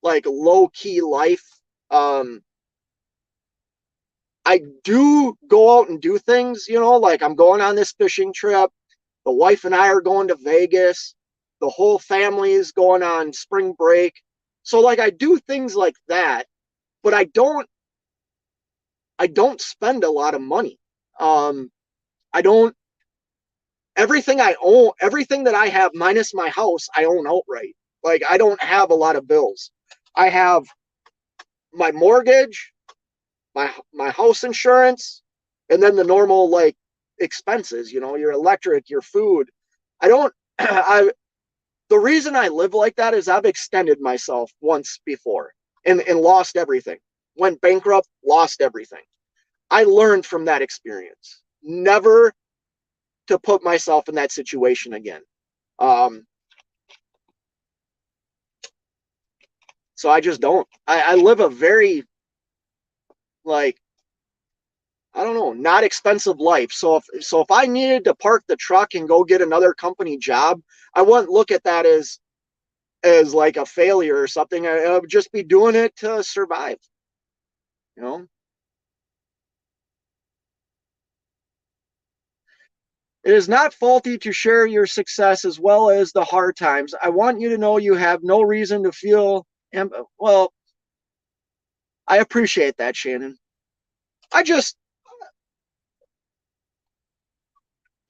like low key life. I do go out and do things, you know, like I'm going on this fishing trip. The wife and I are going to Vegas. The whole family is going on spring break. So like I do things like that, but I don't spend a lot of money. I don't everything I own, everything that I have minus my house, I own outright. Like I don't have a lot of bills. I have my mortgage, my house insurance, and then the normal like expenses, you know, your electric, your food. I don't I the reason I live like that is I've extended myself once before and lost everything. Went bankrupt, lost everything. I learned from that experience. Never to put myself in that situation again. So I just don't. I live a very like I don't know, not expensive life. So if I needed to park the truck and go get another company job, I wouldn't look at that as like a failure or something. I would just be doing it to survive. You know. It is not faulty to share your success as well as the hard times. I want you to know you have no reason to feel. Well, I appreciate that, Shannon. I just,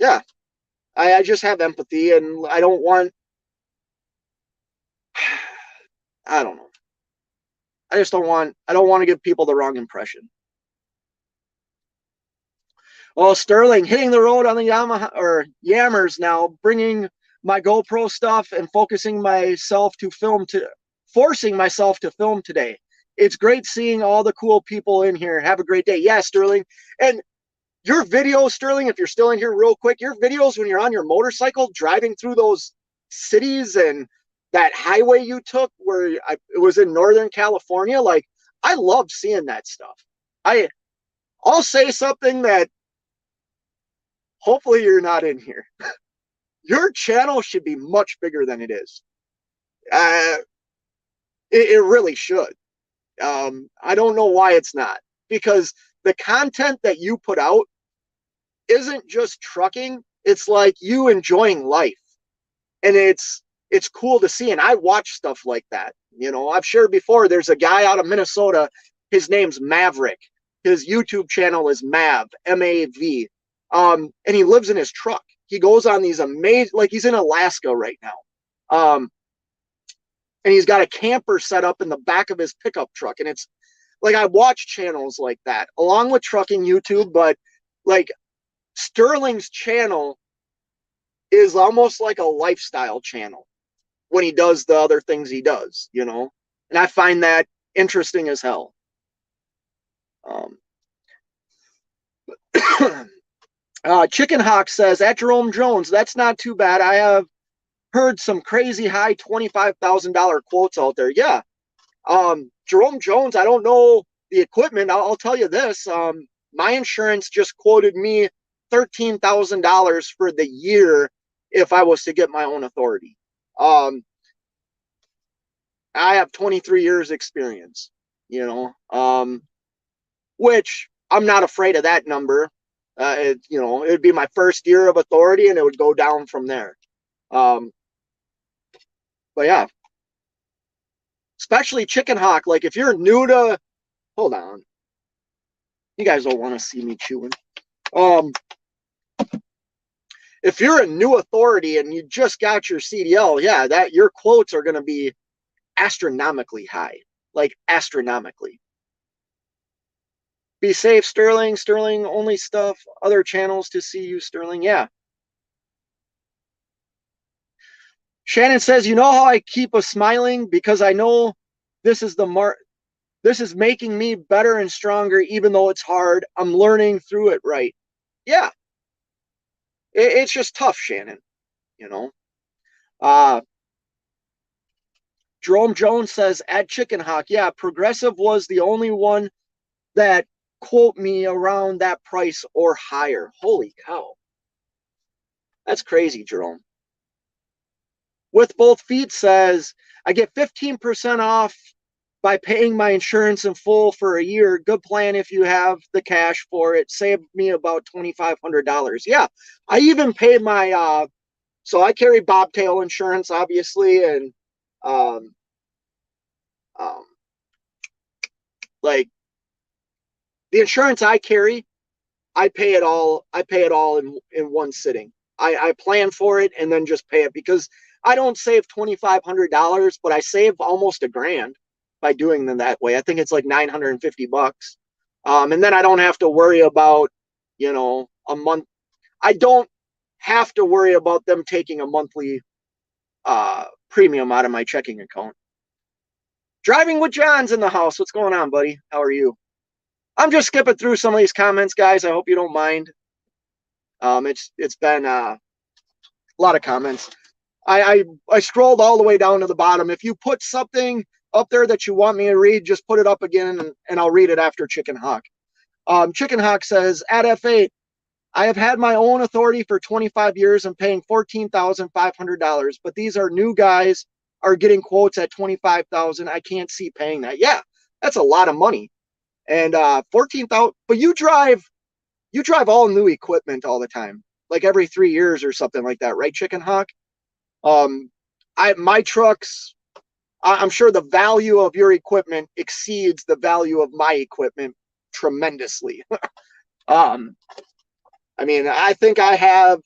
yeah, I just have empathy, and I don't want. I don't know. I just don't want. I don't want to give people the wrong impression. Well, Sterling hitting the road on the Yamaha or Yammers now, bringing my GoPro stuff and forcing myself to film today. It's great seeing all the cool people in here. Have a great day. Yeah, Sterling. And your videos, Sterling, if you're still in here real quick, your videos when you're on your motorcycle driving through those cities and that highway you took where it was in Northern California, like I love seeing that stuff. I'll say something that hopefully you're not in here. Your channel should be much bigger than it is. Uh, it really should. I don't know why it's not, because the content that you put out isn't just trucking. It's like you enjoying life. And it's cool to see. And I watch stuff like that. You know, I've shared before, there's a guy out of Minnesota. His name's Maverick. His YouTube channel is Mav, M-A-V. And he lives in his truck. He goes on these amazing, like he's in Alaska right now. And he's got a camper set up in the back of his pickup truck. And it's like, I watch channels like that along with trucking YouTube, but like Sterling's channel is almost like a lifestyle channel when he does the other things he does, you know, and I find that interesting as hell. Chicken Hawk says, at Jerome Jones, that's not too bad. I have heard some crazy high $25,000 quotes out there. Yeah. Jerome Jones, I don't know the equipment. I'll tell you this. My insurance just quoted me $13,000 for the year if I was to get my own authority. I have 23 years experience, you know, which I'm not afraid of that number. You know, it would be my first year of authority and it would go down from there. But yeah, especially Chicken Hawk. Like if you're new to, hold on, you guys don't want to see me chewing. If you're a new authority and you just got your CDL, yeah, that your quotes are going to be astronomically high, like astronomically. Be safe, Sterling. Sterling only stuff. Other channels to see you, Sterling. Yeah. Shannon says, you know how I keep a smiling? Because I know this is this is making me better and stronger, even though it's hard. I'm learning through it, right? Yeah. It's just tough, Shannon, you know. Jerome Jones says, at Chicken Hawk, yeah, Progressive was the only one that quote me around that price or higher. Holy cow. That's crazy, Jerome. With Both Feet says, I get 15% off by paying my insurance in full for a year. Good plan if you have the cash for it. Saved me about $2,500. Yeah, I even paid my, so I carry bobtail insurance, obviously, and like the insurance I carry, I pay it all. I pay it all in one sitting. I plan for it and then just pay it because I don't save $2,500, but I save almost $1,000 by doing them that way. I think it's like $950. And then I don't have to worry about, you know, a month. I don't have to worry about them taking a monthly premium out of my checking account. Driving with John's in the house. What's going on, buddy? How are you? I'm just skipping through some of these comments, guys. I hope you don't mind. It's been a lot of comments. I scrolled all the way down to the bottom. If you put something up there that you want me to read, just put it up again and I'll read it after Chicken Hawk. Chicken Hawk says, at F8, I have had my own authority for 25 years and paying $14,500, but these are new guys are getting quotes at $25,000. I can't see paying that. Yeah, that's a lot of money. And 14,000, but you drive all new equipment all the time, like every 3 years or something like that, right, Chicken Hawk? My trucks, I'm sure the value of your equipment exceeds the value of my equipment tremendously. I mean, I think I have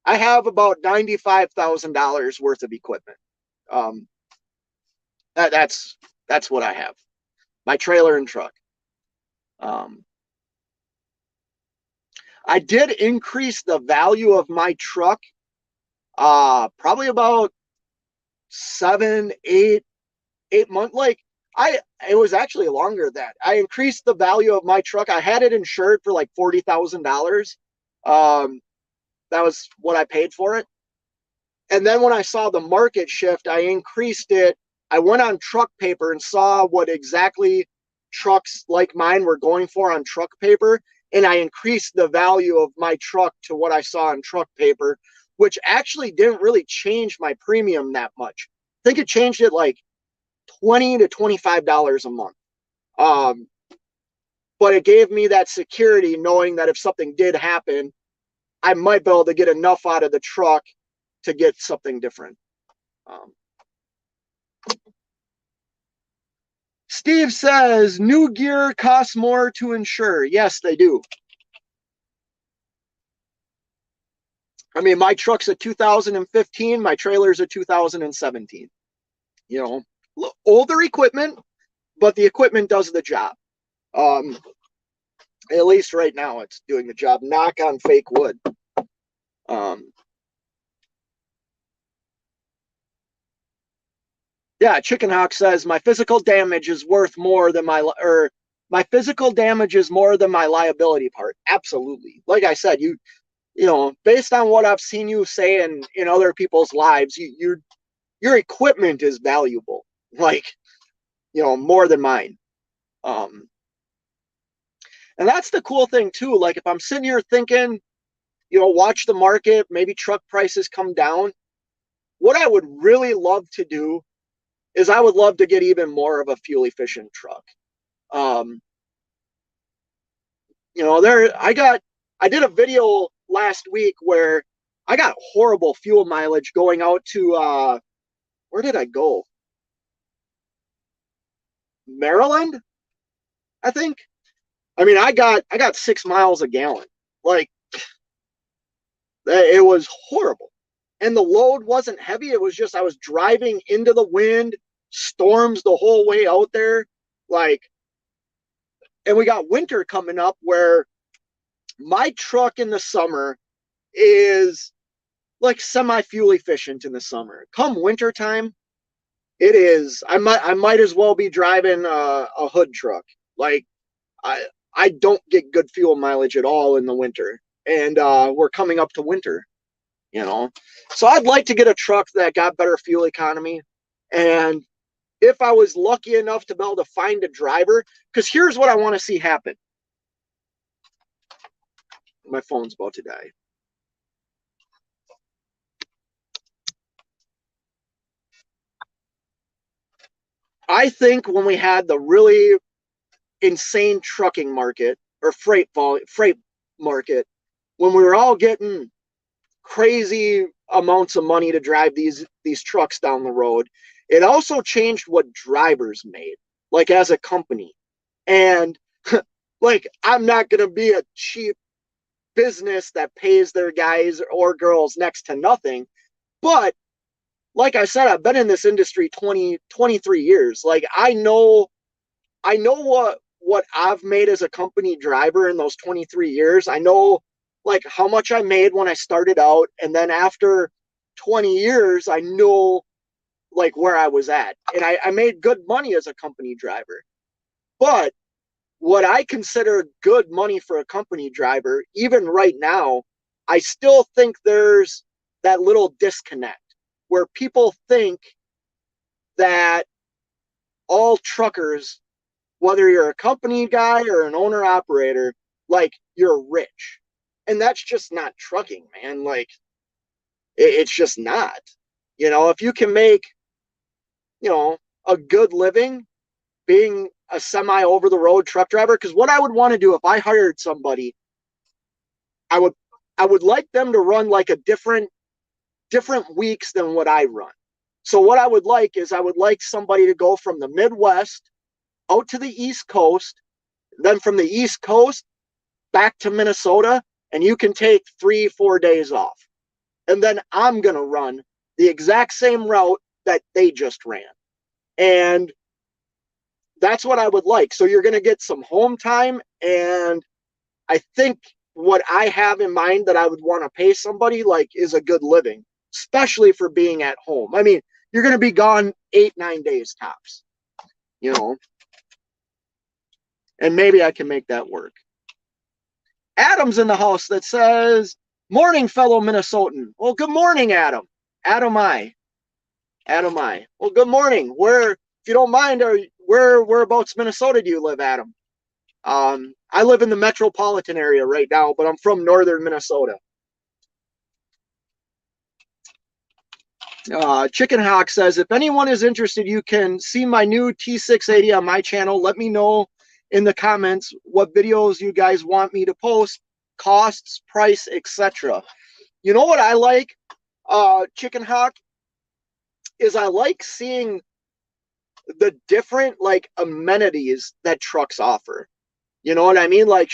about $95,000 worth of equipment. That's what I have. My trailer and truck. I did increase the value of my truck probably about 7, 8 months. Like it was actually longer than that. I increased the value of my truck. I had it insured for like $40,000. That was what I paid for it. And then when I saw the market shift, I increased it. I went on Truck Paper and saw what exactly trucks like mine were going for on Truck Paper. And I increased the value of my truck to what I saw on Truck Paper, which actually didn't really change my premium that much. I think it changed it like $20 to $25 a month. But it gave me that security knowing that if something did happen, I might be able to get enough out of the truck to get something different. Um, Steve says, new gear costs more to insure. Yes, they do. I mean, my truck's a 2015, my trailer's a 2017. You know, older equipment, but the equipment does the job. At least right now it's doing the job. Knock on fake wood. Yeah, Chicken Hawk says my physical damage is worth more than my physical damage is more than my liability part. Absolutely. Like I said, you know, based on what I've seen you say in other people's lives, your equipment is valuable. Like, you know, more than mine. Um, and that's the cool thing too. Like if I'm sitting here thinking, you know, watch the market, maybe truck prices come down. What I would really love to do is I would love to get even more of a fuel efficient truck. Um, you know, I did a video last week where I got horrible fuel mileage going out to where did I go? Maryland, I think. I mean, I got 6 miles a gallon. Like it was horrible. And the load wasn't heavy. It was just I was driving into the wind, storms the whole way out there. Like, and we got winter coming up where my truck in the summer is like semi fuel efficient in the summer. Come winter time, it is. I might as well be driving a hood truck. Like I I don't get good fuel mileage at all in the winter, and we're coming up to winter. You know, so I'd like to get a truck that got better fuel economy, and if I was lucky enough to be able to find a driver, because here's what I want to see happen. My phone's about to die. I think when we had the really insane trucking market or freight market, when we were all getting crazy amounts of money to drive these trucks down the road, it also changed what drivers made, like as a company. And like I'm not going to be a cheap business that pays their guys or girls next to nothing, but like I said, I've been in this industry 23 years. Like I know what I've made as a company driver in those 23 years. I know like how much I made when I started out, and then after 20 years, I know like where I was at. And I made good money as a company driver. But what I consider good money for a company driver, even right now, I still think there's that little disconnect where people think that all truckers, whether you're a company guy or an owner operator, like you're rich. And that's just not trucking, man. Like it's just not. You know, if you can make, you know, a good living being a semi over the road truck driver, because what I would want to do if I hired somebody, I would I would like them to run like a different weeks than what I run. So what I would like is I would like somebody to go from the Midwest out to the East Coast, then from the East Coast back to Minnesota, and you can take 3-4 days off. And then I'm going to run the exact same route that they just ran. And that's what I would like. So you're going to get some home time. And I think what I have in mind that I would want to pay somebody like is a good living, especially for being at home. I mean, you're going to be gone 8-9 days tops, you know, and maybe I can make that work. Adam's in the house that says, morning, fellow Minnesotan. Well, good morning, Adam. Adam I. Well, good morning. Where, if you don't mind, whereabouts Minnesota do you live, Adam? I live in the metropolitan area right now, but I'm from northern Minnesota. Chicken Hawk says, if anyone is interested, you can see my new T680 on my channel. Let me know in the comments what videos you guys want me to post, costs, price, etc. You know what I like, Chicken Hawk? is I like seeing the different like amenities that trucks offer. You know what I mean? Like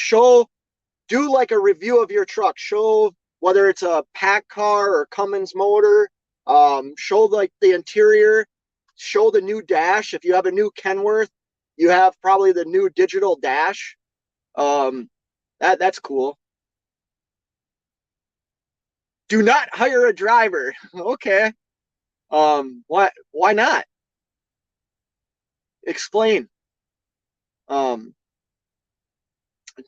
do like a review of your truck. Show whether it's a pack car or Cummins motor. Show like the interior. Show the new dash. If you have a new Kenworth, you have probably the new digital dash. That's cool. Do not hire a driver. Okay. Why not? Explain. Um,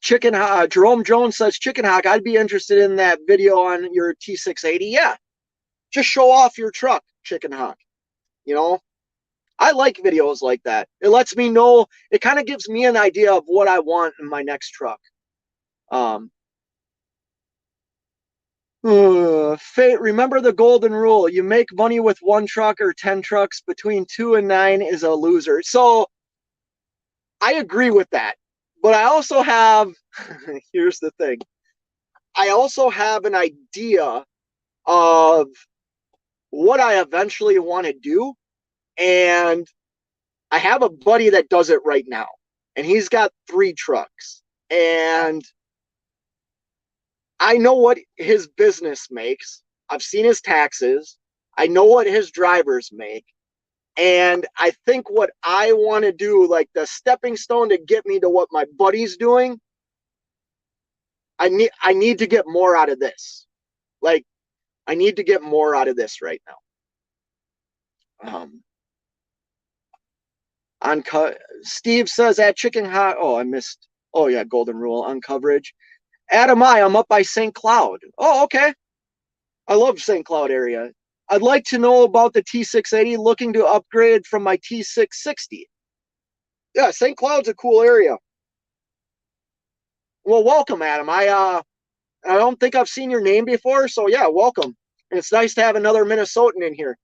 Jerome Jones says, Chicken Hawk, I'd be interested in that video on your T680. Yeah, just show off your truck, Chicken Hawk. You know, I like videos like that. It lets me know, it kind of gives me an idea of what I want in my next truck. Fate, remember the golden rule. You make money with one truck or 10 trucks. Between 2 and 9 is a loser. So I agree with that. But I also have, here's the thing. I also have an idea of what I eventually want to do. And I have a buddy that does it right now. And he's got 3 trucks. And I know what his business makes. I've seen his taxes. I know what his drivers make. And I think what I want to do, like the stepping stone to get me to what my buddy's doing, I need to get more out of this. Like I need to get more out of this right now. Steve says at Chicken Hot. Oh, I missed. Oh yeah, Golden Rule on coverage. Adam I'm up by St. Cloud. Oh, okay. I love St. Cloud area. I'd like to know about the T680, looking to upgrade from my T660. Yeah, St. Cloud's a cool area. Well, welcome, Adam. I don't think I've seen your name before, so yeah, welcome. And it's nice to have another Minnesotan in here.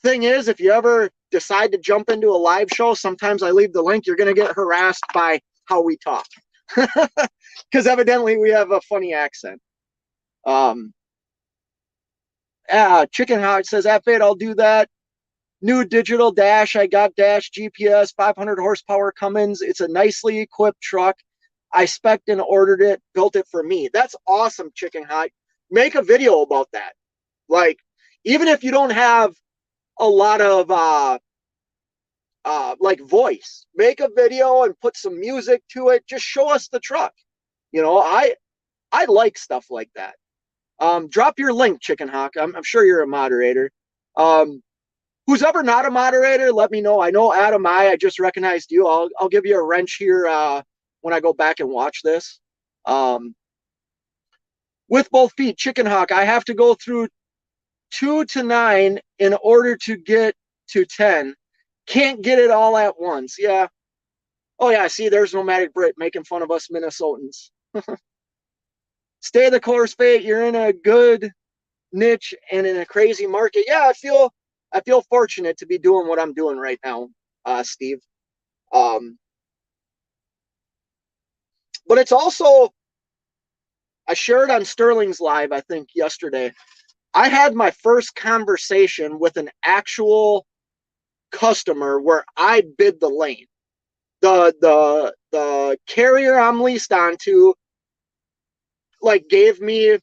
Thing is, if you ever decide to jump into a live show, sometimes I leave the link, you're going to get harassed by how we talk. Because evidently we have a funny accent. Chicken Hawk says, F8, I'll do that. New digital dash. I got dash GPS, 500 horsepower Cummins. It's a nicely equipped truck. I spec'd and ordered it, built it for me. That's awesome, Chicken Hawk. Make a video about that. Like, even if you don't have a lot of like voice, make a video and put some music to it. Just show us the truck. You know, I like stuff like that. Drop your link, Chicken Hawk. I'm sure you're a moderator. Who's ever not a moderator, let me know. I know Adam I just recognized you. I'll give you a wrench here when I go back and watch this. With both feet, Chicken Hawk, I have to go through 2 to 9 in order to get to 10. Can't get it all at once. Yeah. Oh yeah, see, there's Nomadic Brit making fun of us Minnesotans. Stay the course, Fate. You're in a good niche and in a crazy market. Yeah, I feel fortunate to be doing what I'm doing right now, Steve. But it's also, I shared on Sterling's Live, I think yesterday, I had my first conversation with an actual customer where I bid the lane. The carrier I'm leased onto like gave me,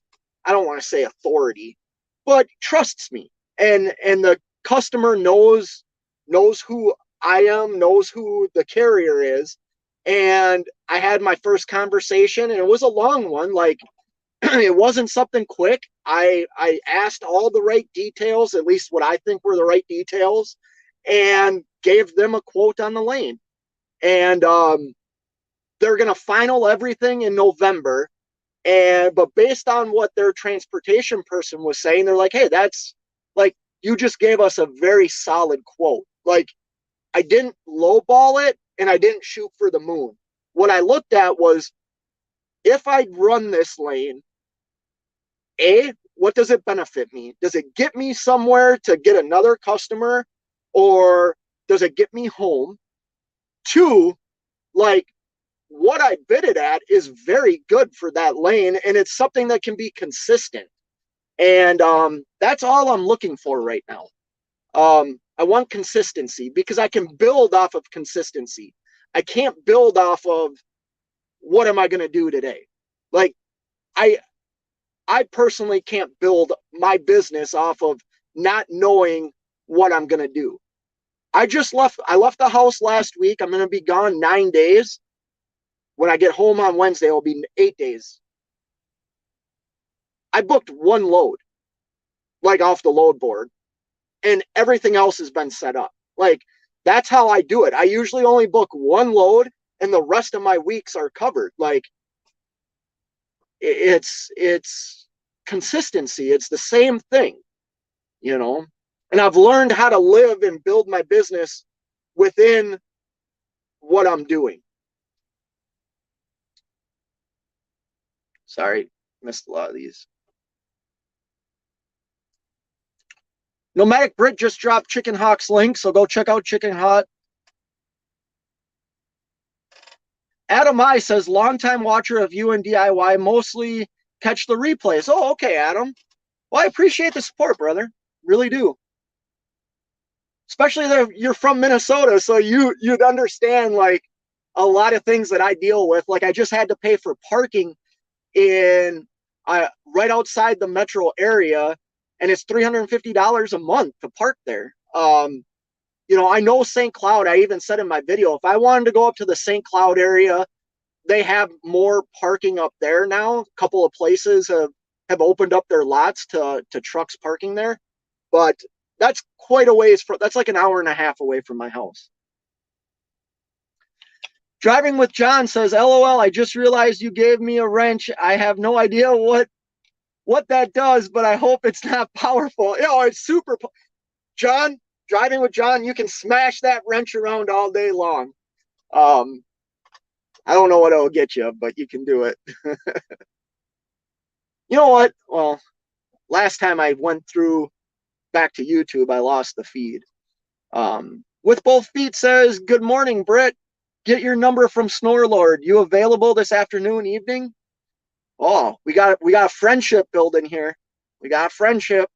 I don't want to say authority, but trusts me. And the customer knows who I am, knows who the carrier is. And I had my first conversation, and it was a long one. Like, it wasn't something quick. I asked all the right details, at least what I think were the right details, and gave them a quote on the lane. And they're going to final everything in November. But based on what their transportation person was saying, they're like, hey, that's like, you just gave us a very solid quote. Like, I didn't lowball it and I didn't shoot for the moon. What I looked at was, if I run this lane, what does it benefit me? Does it get me somewhere to get another customer, or does it get me home? 2, like, what I bid it at is very good for that lane, and it's something that can be consistent. And that's all I'm looking for right now. I want consistency because I can build off of consistency. I can't build off of what am I going to do today. Like I I personally can't build my business off of not knowing what I'm going to do. I left the house last week. I'm going to be gone 9 days. When I get home on Wednesday, it'll be 8 days. I booked one load, like off the load board, and everything else has been set up. Like that's how I do it. I usually only book one load and the rest of my weeks are covered. Like it's consistency. It's the same thing, you know. And I've learned how to live and build my business within what I'm doing. Sorry, missed a lot of these. Nomadic Brit just dropped Chicken Hawk's link, so go check out Chicken Hawk. Adam I says, longtime watcher of you and DIY, mostly catch the replays. Oh, okay, Adam. Well, I appreciate the support, brother. Really do. Especially that you're from Minnesota, so you'd understand like a lot of things that I deal with. Like I just had to pay for parking in right outside the metro area, and it's $350 a month to park there. You know, I know St. Cloud. I even said in my video, if I wanted to go up to the St. Cloud area, they have more parking up there now. A couple of places have opened up their lots to trucks parking there, but that's quite a ways from. That's like an hour and a half away from my house. Driving with John says, LOL, I just realized you gave me a wrench. I have no idea what that does, but I hope it's not powerful. You know, it's super. John, driving with John, you can smash that wrench around all day long. I don't know what it'll get you, but you can do it. You know what? Well, last time I went through back to YouTube, I lost the feed. With Both Feet says, good morning, Britt. Get your number from Snorlord. You available this afternoon, evening? Oh, we got a friendship building here. We got a friendship.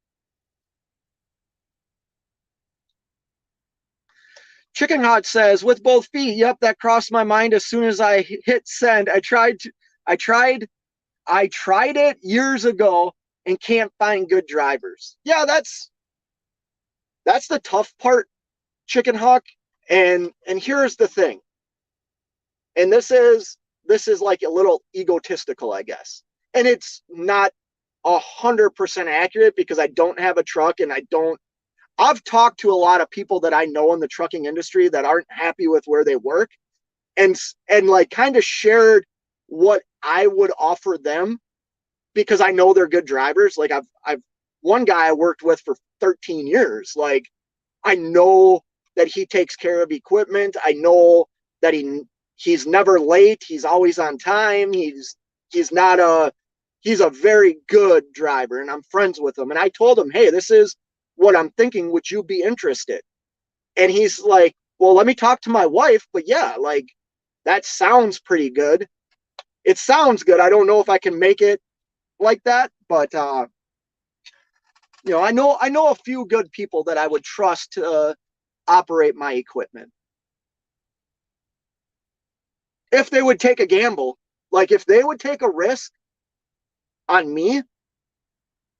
Chicken Hot says, with both feet. Yep, that crossed my mind as soon as I hit send. I tried it years ago and can't find good drivers. Yeah, that's the tough part, Chicken Hawk. And here's the thing. And this is like a little egotistical, I guess. And it's not 100% accurate because I don't have a truck and I've talked to a lot of people that I know in the trucking industry that aren't happy with where they work and like kind of shared what I would offer them because I know they're good drivers. Like I've one guy I worked with for 13 years. Like I know that he takes care of equipment. I know that he's never late. He's always on time. He's a very good driver and I'm friends with him. And I told him, hey, this is what I'm thinking. Would you be interested? And he's like, well, let me talk to my wife. But yeah, like that sounds pretty good. It sounds good. I don't know if I can make it like that, but you know, I know a few good people that I would trust to operate my equipment. If they would take a gamble, like if they would take a risk on me,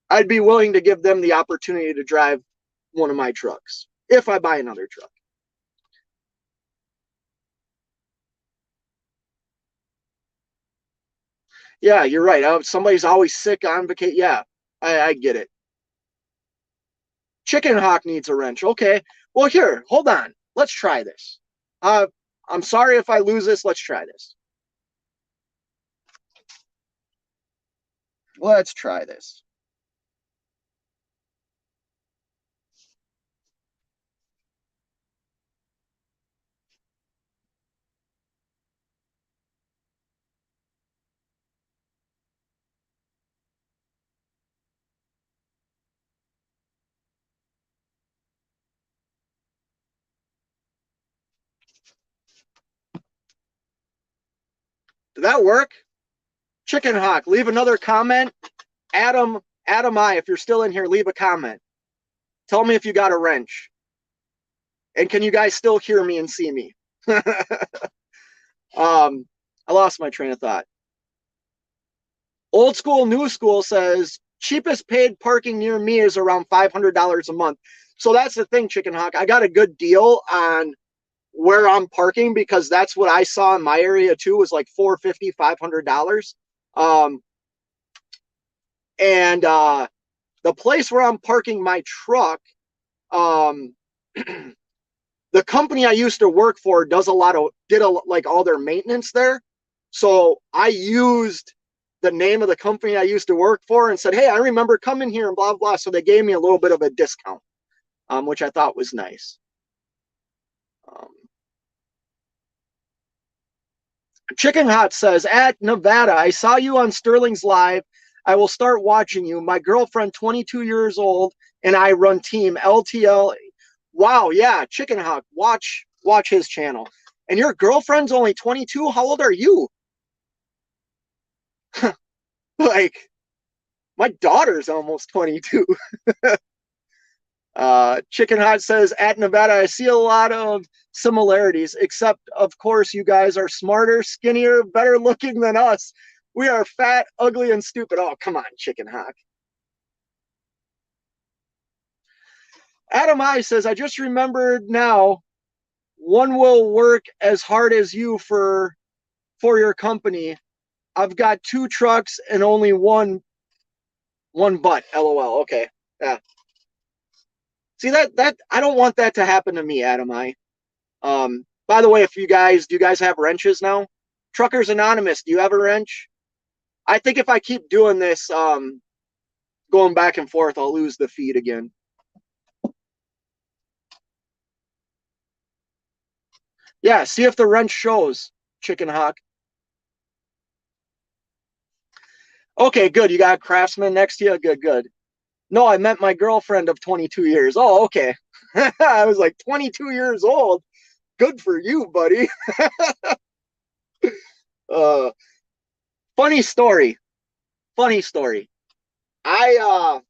I'd be willing to give them the opportunity to drive one of my trucks if I buy another truck. Yeah, you're right. Somebody's always sick on vacation. Yeah, I get it. Chicken Hawk needs a wrench. Okay. Well, here, hold on. Let's try this. I'm sorry if I lose this. Let's try this. Let's try this. Did that work? Chicken Hawk, leave another comment. Adam I, if you're still in here, leave a comment. Tell me if you got a wrench. And can you guys still hear me and see me? I lost my train of thought. Old School New School says cheapest paid parking near me is around $500 a month. So that's the thing, Chicken Hawk. I got a good deal on where I'm parking because that's what I saw in my area too, was like $450, $500. And the place where I'm parking my truck, um, the company I used to work for did like all their maintenance there. So I used the name of the company I used to work for and said, hey, I remember coming here and blah, blah. So they gave me a little bit of a discount, which I thought was nice. Chicken Hot says, at Nevada, I saw you on Sterling's Live. I will start watching you. My girlfriend, 22 years old, and I run team LTL. Wow, yeah, Chicken Hawk, watch his channel. And your girlfriend's only 22? How old are you? Like, my daughter's almost 22. Chicken Hot says, at Nevada, I see a lot of similarities, except, of course, you guys are smarter, skinnier, better looking than us. We are fat, ugly, and stupid. Oh, come on, Chicken Hawk. Adam I says, I just remembered now, one will work as hard as you for your company. I've got 2 trucks and only one butt. LOL. Okay. Yeah. See that I don't want that to happen to me, Adam I. By the way, do you guys have wrenches now? Truckers Anonymous, do you have a wrench? I think if I keep doing this, going back and forth, I'll lose the feed again. Yeah, see if the wrench shows, Chicken Hawk. Okay, good. You got a Craftsman next to you? Good, good. No, I meant my girlfriend of 22 years. Oh, okay. I was like, 22 years old? Good for you, buddy. uh, funny story. Funny story. I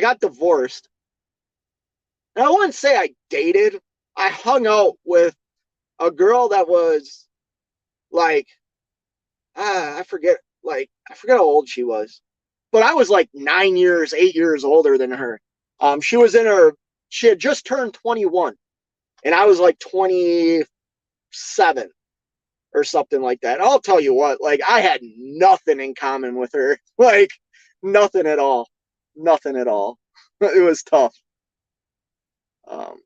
got divorced. And I wouldn't say I dated. I hung out with a girl that was like, I forget how old she was, but I was like 9 years, 8 years older than her. She was she had just turned 21, and I was like 27 or something like that. I'll tell you what, like I had nothing in common with her, like nothing at all, nothing at all. It was tough. Um,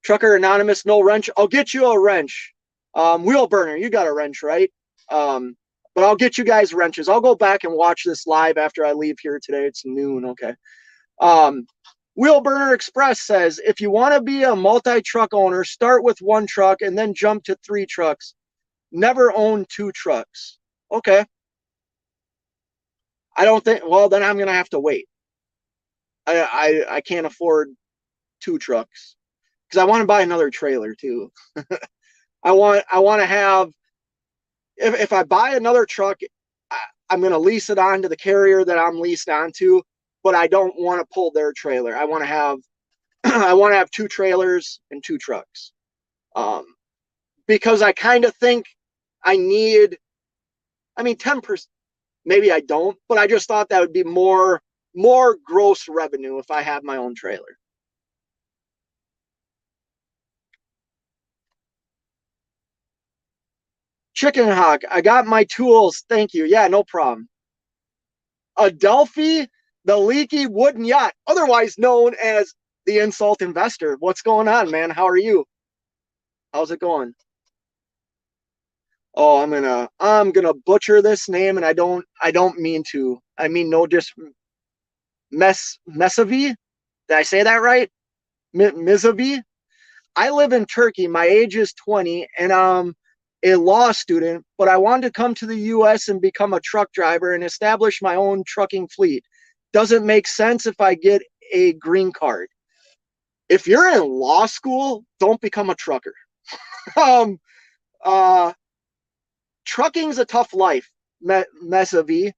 Trucker Anonymous, no wrench. I'll get you a wrench. Wheel burner, you got a wrench, right? But I'll get you guys wrenches. I'll go back and watch this live after I leave here today. It's noon, okay. Wheel Burner Express says, if you want to be a multi-truck owner, start with 1 truck and then jump to 3 trucks. Never own 2 trucks. Okay. I don't think, well, then I'm going to have to wait. I can't afford 2 trucks because I want to buy another trailer too. I want to have, if I buy another truck, I'm going to lease it on to the carrier that I'm leased onto, but I don't want to pull their trailer. I want to have I want to have 2 trailers and 2 trucks. Because I kind of think I need, 10%, maybe I don't, but I just thought that would be more gross revenue if I have my own trailer. Chicken Hawk, I got my tools. Thank you. Yeah, no problem. Adelphi, the leaky wooden yacht, otherwise known as the Insult Investor. What's going on, man? How are you? How's it going? Oh, I'm gonna butcher this name, and I don't mean to. I mean no Mesavi. Did I say that right? Mizavi. I live in Turkey. My age is 20, and I'm a law student, but I wanted to come to the US and become a truck driver and establish my own trucking fleet. Doesn't make sense if I get a green card. If you're in law school, don't become a trucker. um, uh, Trucking's a tough life, Mesavi.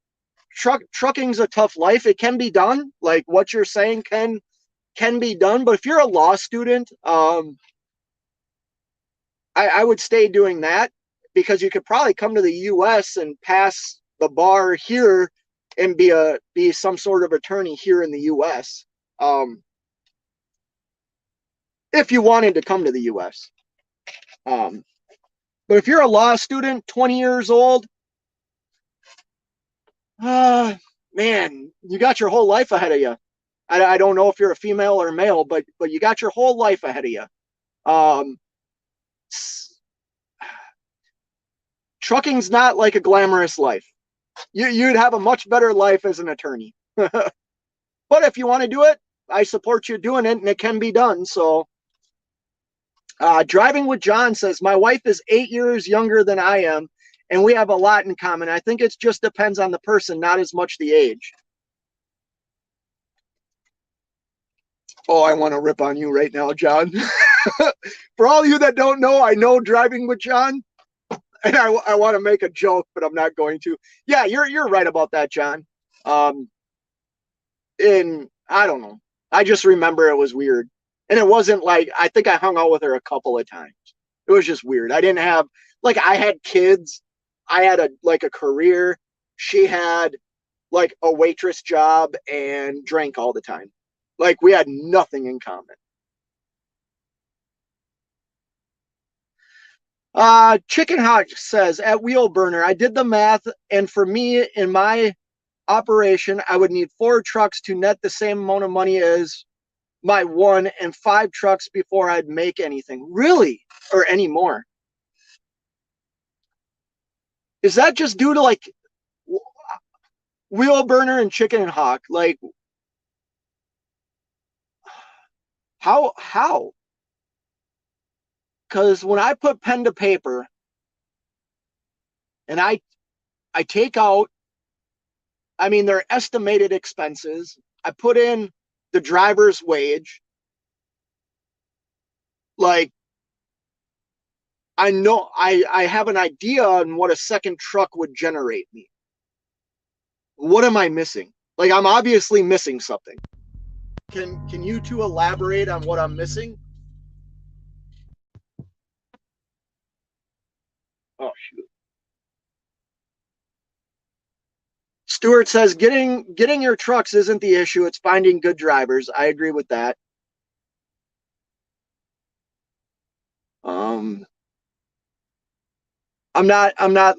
Trucking's a tough life. It can be done. Like what you're saying can be done. But if you're a law student, I would stay doing that, because you could probably come to the U.S. and pass the bar here and be some sort of attorney here in the U.S. If you wanted to come to the U.S. But if you're a law student, 20 years old, man, you got your whole life ahead of you. I don't know if you're a female or a male, but you got your whole life ahead of you. Trucking's not like a glamorous life. You'd have a much better life as an attorney. But if you want to do it, I support you doing it, and it can be done. So, Driving with John says, my wife is 8 years younger than I am, and we have a lot in common. I think it just depends on the person, not as much the age. Oh, I want to rip on you right now, John. For all you that don't know, I know Driving with John, and I want to make a joke, but I'm not going to. Yeah, you're right about that, John. And I don't know. I just remember it was weird. And it wasn't like, I think I hung out with her a couple of times. It was just weird. I didn't have, like, I had kids. I had a career. She had like a waitress job and drank all the time. Like, we had nothing in common. Chicken Hawk says, at Wheel Burner, I did the math, and for me, in my operation, I would need 4 trucks to net the same amount of money as my one, and 5 trucks before I'd make anything. Really? Or any more? Is that just due to like Wheel Burner and Chicken Hawk? Like, how? Because when I put pen to paper and I take out, I mean, their estimated expenses, I put in the driver's wage, like, I know I have an idea on what a second truck would generate me. What am I missing? Like, I'm obviously missing something. Can you two elaborate on what I'm missing? Oh shoot. Stuart says getting your trucks isn't the issue. It's finding good drivers. I agree with that. Um, I'm not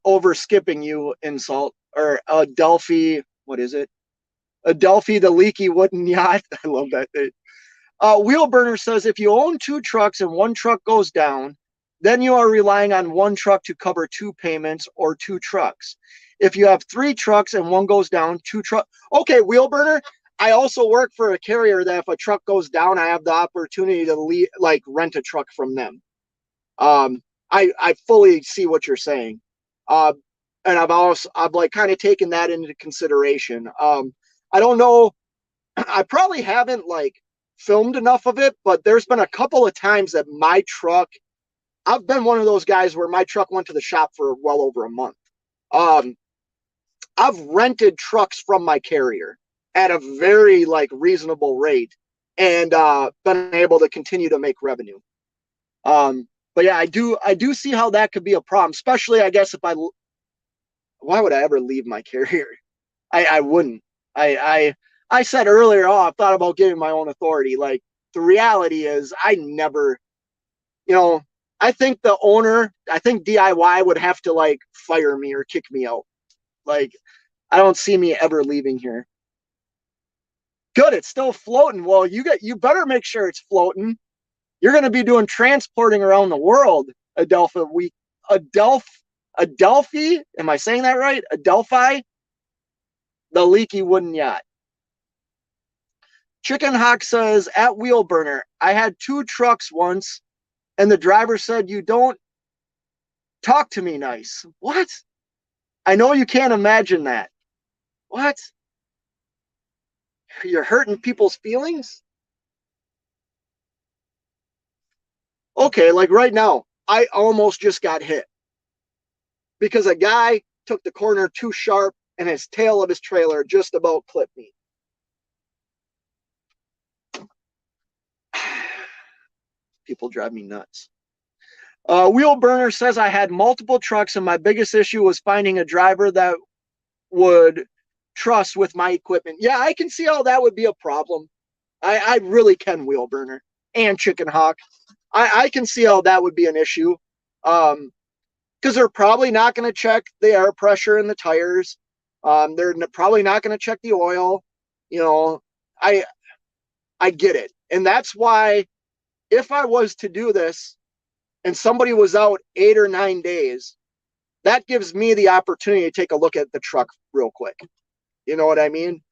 over skipping you, insult, or Adelphi. What is it? Adelphi the leaky wooden yacht. I love that thing. Wheelburner says, if you own 2 trucks and one truck goes down, then you are relying on one truck to cover 2 payments or 2 trucks. If you have 3 trucks and one goes down, 2 trucks. Okay, Wheelburner. I also work for a carrier that if a truck goes down, I have the opportunity to rent a truck from them. I fully see what you're saying. And I've like kind of taken that into consideration. I don't know. I probably haven't like filmed enough of it, but there's been a couple of times that my truck, I've been one of those guys where my truck went to the shop for well over a month. I've rented trucks from my carrier at a very like reasonable rate, and been able to continue to make revenue. But yeah, I do see how that could be a problem, especially I guess why would I ever leave my carrier? I wouldn't. I said earlier, oh, I've thought about getting my own authority. Like, the reality is I never, I think DIY would have to like fire me or kick me out. Like, I don't see me ever leaving here. Good, it's still floating. Well, you better make sure it's floating. You're going to be doing transporting around the world, Adelphi. Adelphi, am I saying that right? Adelphi, the leaky wooden yacht. Chicken Hawk says, at Wheelburner, I had 2 trucks once, and the driver said, you don't talk to me nice. What? I know you can't imagine that. What? You're hurting people's feelings? Okay, like right now, I almost just got hit because a guy took the corner too sharp and his tail of his trailer just about clipped me. People drive me nuts. Wheel Burner says I had multiple trucks and my biggest issue was finding a driver that would trust with my equipment. Yeah, I can see how that would be a problem. I really can, Wheel Burner and Chicken Hawk. I can see how that would be an issue. Because they're probably not going to check the air pressure in the tires. They're probably not going to check the oil. You know, I get it. And that's why if I was to do this and somebody was out 8 or 9 days, that gives me the opportunity to take a look at the truck real quick. You know what I mean?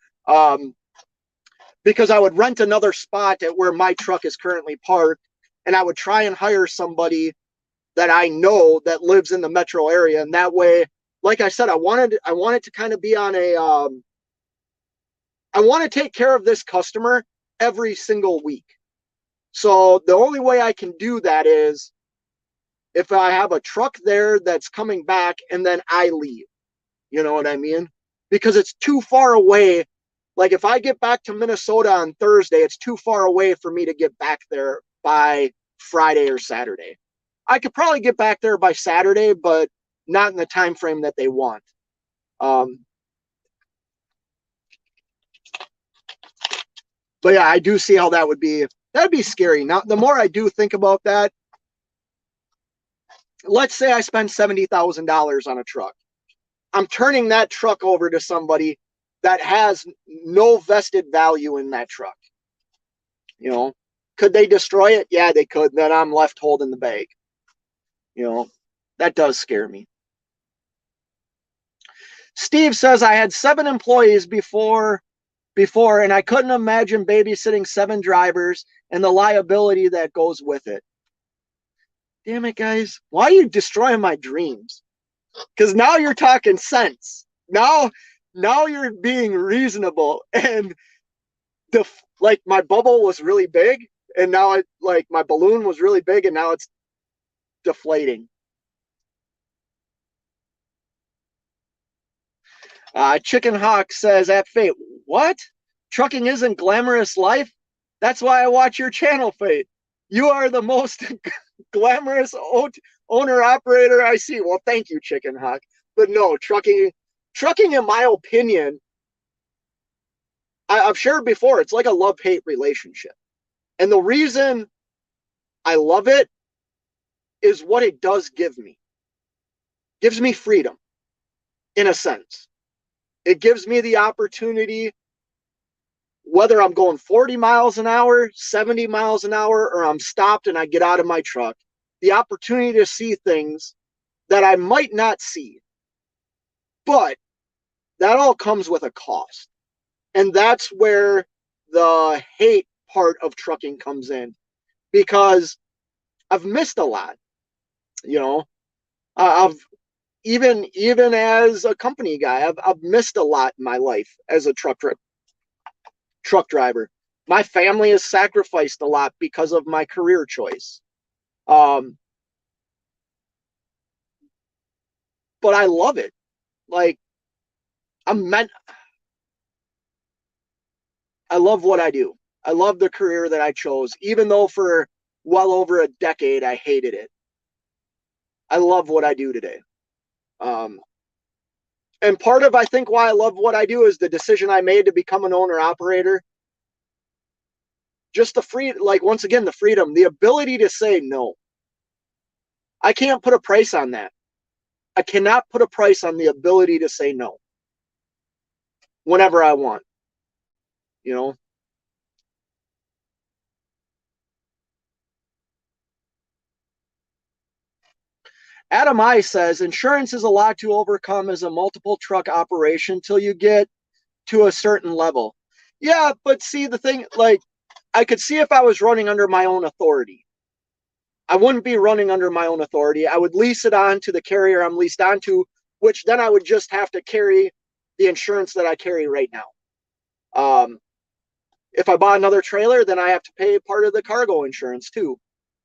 Because I would rent another spot at where my truck is currently parked, and I would try and hire somebody that I know that lives in the metro area. And that way, like I said, I wanted to kind of be on a, I want to take care of this customer every single week. So the only way I can do that is if I have a truck there that's coming back and then I leave. You know what I mean? Because it's too far away. Like if I get back to Minnesota on Thursday, it's too far away for me to get back there by Friday or Saturday. I could probably get back there by Saturday, but not in the time frame that they want. But yeah, I do see how that would be. That'd be scary. Now, the more I do think about that, let's say I spend $70,000 on a truck. I'm turning that truck over to somebody that has no vested value in that truck. You know, could they destroy it? Yeah, they could. Then I'm left holding the bag. You know, that does scare me. Steve says I had 7 employees before, and I couldn't imagine babysitting 7 drivers and the liability that goes with it. Damn it, guys. Why are you destroying my dreams? Because now you're talking sense. Now you're being reasonable. And like my bubble was really big, and now it like my balloon was really big, and now it's deflating. Chicken Hawk says at Fate, what? Trucking isn't glamorous life? That's why I watch your channel, Fate. You are the most glamorous owner operator I see. Well, thank you, Chicken Hawk. But no, trucking, in my opinion, I've shared before, it's like a love-hate relationship. And the reason I love it is what it does give me. It gives me freedom, in a sense. It gives me the opportunity, whether I'm going 40 miles an hour, 70 miles an hour, or I'm stopped and I get out of my truck, the opportunity to see things that I might not see. But that all comes with a cost. And that's where the hate part of trucking comes in, because I've missed a lot. You know, I've even as a company guy, I've missed a lot in my life as a truck driver. My family has sacrificed a lot because of my career choice. But I love it. Like I love what I do. I love the career that I chose, even though for well over a decade I hated it. I love what I do today. And part of, I think, why I love what I do is the decision I made to become an owner operator. Just once again, the freedom, the ability to say no. I can't put a price on that. I cannot put a price on the ability to say no whenever I want. You know? Adam I says, insurance is a lot to overcome as a multiple truck operation till you get to a certain level. Yeah, but see, the thing, like, I could see if I was running under my own authority. I wouldn't be running under my own authority. I would lease it on to the carrier I'm leased onto, which then I would just have to carry the insurance that I carry right now. If I bought another trailer, then I have to pay part of the cargo insurance too,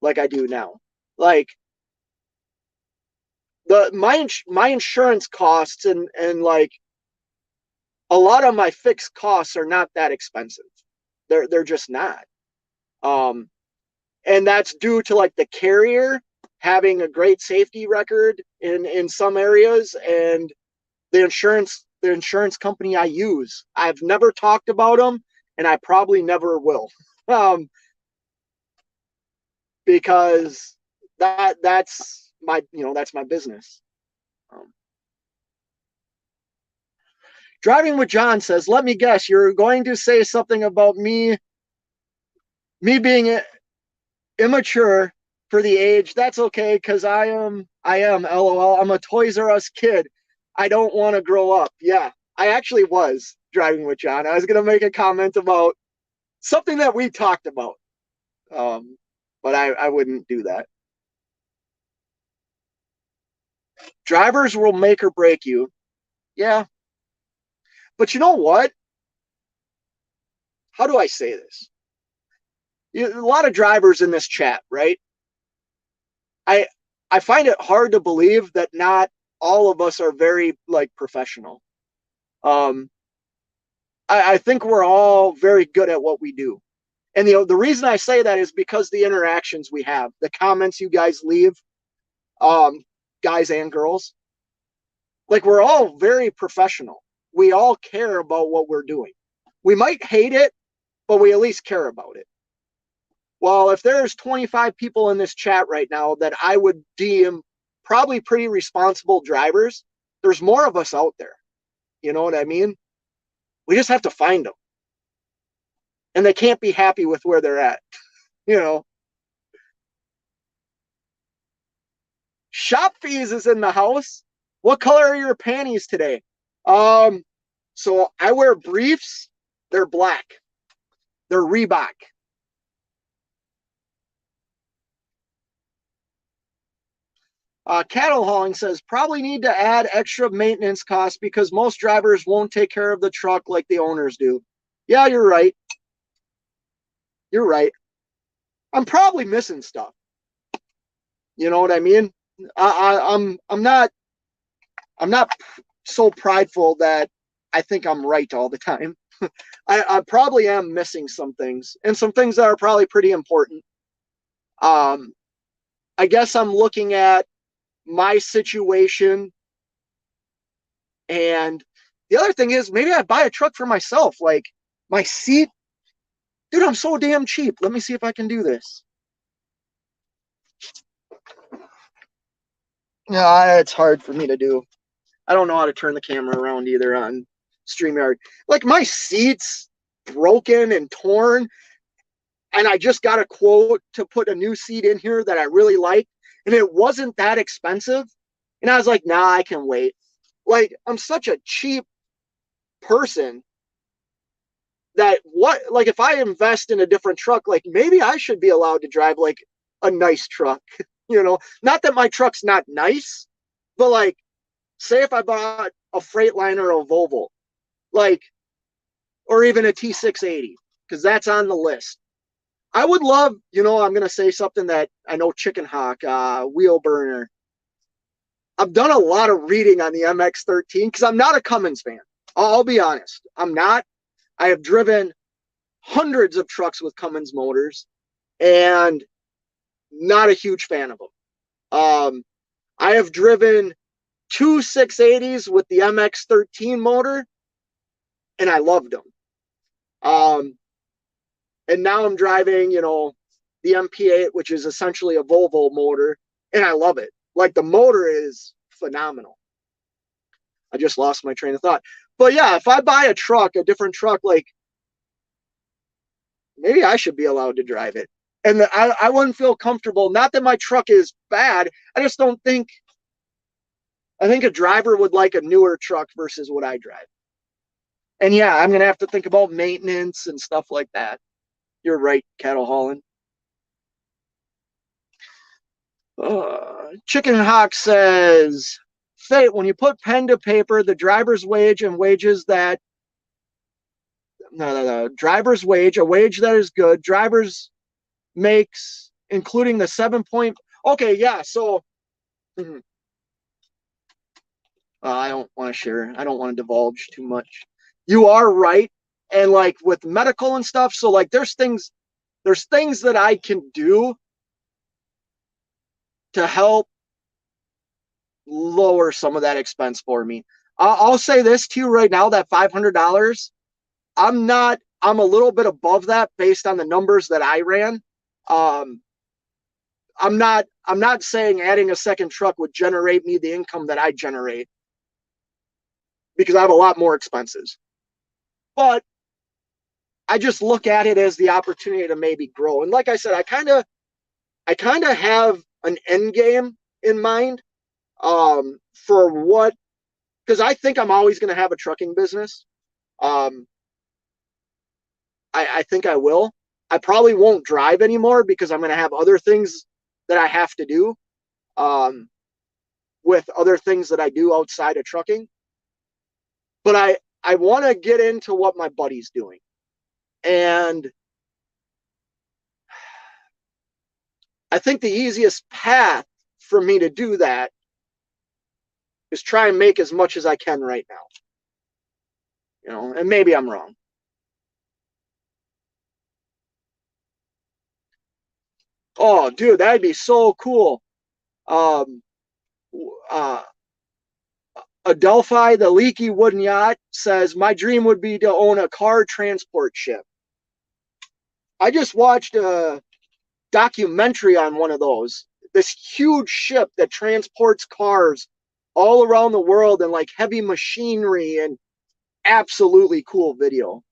like I do now. Like, my insurance costs and like a lot of my fixed costs are not that expensive. They're just not. And that's due to like the carrier having a great safety record in some areas, and the insurance company I use. I've never talked about them, and I probably never will, because that's my business. Um, Driving with John says, "Let me guess, you're going to say something about me being immature for the age. That's okay, because I am, LOL. I'm a Toys R Us kid. I don't want to grow up." Yeah, I actually was driving with John. I was going to make a comment about something that we talked about, um, but I wouldn't do that. Drivers will make or break you. Yeah, but you know what? How do I say this? A lot of drivers in this chat, right? I I find it hard to believe that not all of us are very like professional. Um, I think we're all very good at what we do. And the reason I say that is because the interactions we have, the comments you guys leave, um, guys and girls, like we're all very professional. We all care about what we're doing. We might hate it, but we at least care about it. Well, if there's 25 people in this chat right now that I would deem probably pretty responsible drivers, there's more of us out there. You know what I mean? We just have to find them. And they can't be happy with where they're at. You know, Shop Fees is in the house. What color are your panties today? Um, so I wear briefs. They're black. They're Reebok. Cattle hauling says probably need to add extra maintenance costs because most drivers won't take care of the truck like the owners do. Yeah, you're right. You're right. I'm probably missing stuff. You know what I mean? I'm not so prideful that I think I'm right all the time. I probably am missing some things, and some things that are probably pretty important. Um, I guess I'm looking at my situation, and the other thing is maybe I buy a truck for myself. Like my seat, dude, I'm so damn cheap. Let me see if I can do this. Yeah, it's hard for me to do. I don't know how to turn the camera around either on StreamYard. Like my seat's broken and torn, and I just got a quote to put a new seat in here that I really like, and it wasn't that expensive. And I was like, nah, I can wait. Like I'm such a cheap person that like if I invest in a different truck, like maybe I should be allowed to drive like a nice truck. Not that my truck's not nice, but like say if I bought a Freightliner or a Volvo, like, or even a T680, because that's on the list. I would love, I'm going to say something that I know Chicken Hawk, Wheel Burner. I've done a lot of reading on the MX-13 because I'm not a Cummins fan. I'll be honest. I'm not. I have driven hundreds of trucks with Cummins motors and not a huge fan of them. I have driven two 680s with the MX-13 motor, and I loved them. And now I'm driving, the MP8, which is essentially a Volvo motor, and I love it. Like the motor is phenomenal. I just lost my train of thought. But yeah, if I buy a different truck, like maybe I should be allowed to drive it. And I wouldn't feel comfortable. Not that my truck is bad. I just don't think, I think a driver would like a newer truck versus what I drive. And yeah, I'm going to have to think about maintenance and stuff like that. You're right, Cattle Hauling. Chicken Hawk says, Fate, when you put pen to paper, the driver's wage and wages that, no, driver's wage, a wage that is good, driver's makes, including the 7 point. Okay, yeah, so I don't want to share. I don't want to divulge too much. You are right. And like with medical and stuff, so like there's things, there's things that I can do to help lower some of that expense for me. I'll say this to you right now, that $500, I'm a little bit above that based on the numbers that I ran. I'm not saying adding a second truck would generate me the income that I generate, because I have a lot more expenses. But I just look at it as the opportunity to maybe grow. And like I said, I kind of have an end game in mind, for what, because I think I'm always going to have a trucking business. Um, I think I will. I probably won't drive anymore because I'm going to have other things that I have to do, with other things that I do outside of trucking. But I want to get into what my buddy's doing. And I think the easiest path for me to do that is try and make as much as I can right now. And maybe I'm wrong. Oh, dude, that'd be so cool. Um, uh, Adelphi, the leaky wooden yacht, says, my dream would be to own a car transport ship. I just watched a documentary on one of those. This huge ship that transports cars all around the world, and like heavy machinery, and absolutely cool video.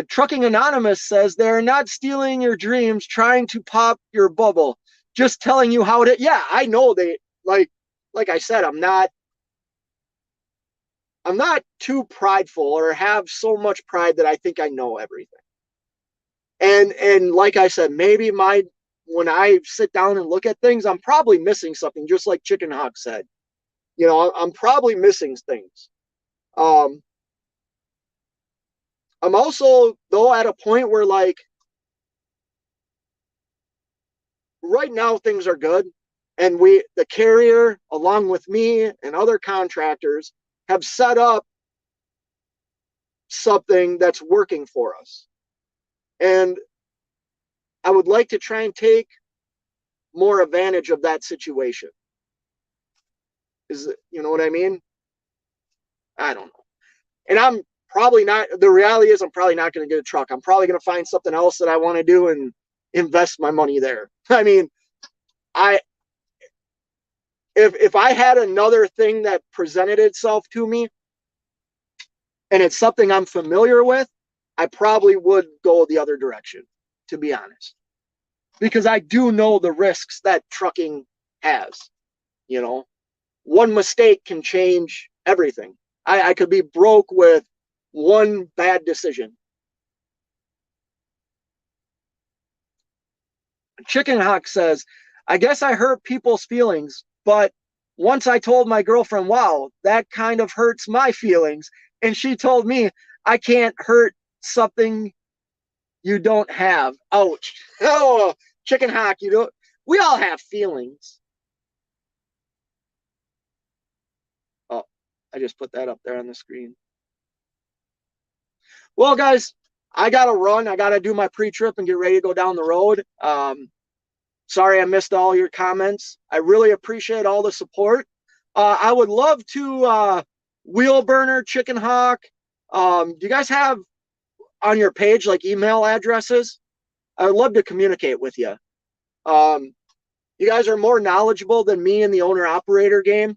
Trucking Anonymous says, they're not stealing your dreams, trying to pop your bubble, just telling you how to. Yeah, I know they like I said, I'm not too prideful or have so much pride that I think I know everything. And like I said, maybe when I sit down and look at things, I'm probably missing something, just like Chicken Hawk said. I'm probably missing things. Um, I'm also, though, at a point where, like, right now things are good, and the carrier, along with me and other contractors, have set up something that's working for us. And I would like to try and take more advantage of that situation. You know what I mean? I don't know. And I'm probably not, the reality is I'm probably not going to get a truck. I'm probably going to find something else that I want to do and invest my money there. I mean, I if I had another thing that presented itself to me and it's something I'm familiar with, I probably would go the other direction, to be honest. Because I do know the risks that trucking has. You know, one mistake can change everything. I could be broke with one bad decision. Chicken Hawk says, I guess I hurt people's feelings, but once I told my girlfriend, wow, that kind of hurts my feelings. And she told me, I can't hurt something you don't have. Ouch. Oh, Chicken Hawk, we all have feelings. Oh, I just put that up there on the screen. Well, guys, I got to run. I got to do my pre-trip and get ready to go down the road. Sorry I missed all your comments. I really appreciate all the support. I would love to Wheel Burner, Chicken Hawk. Do you guys have on your page like email addresses? I would love to communicate with you. You guys are more knowledgeable than me in the owner-operator game,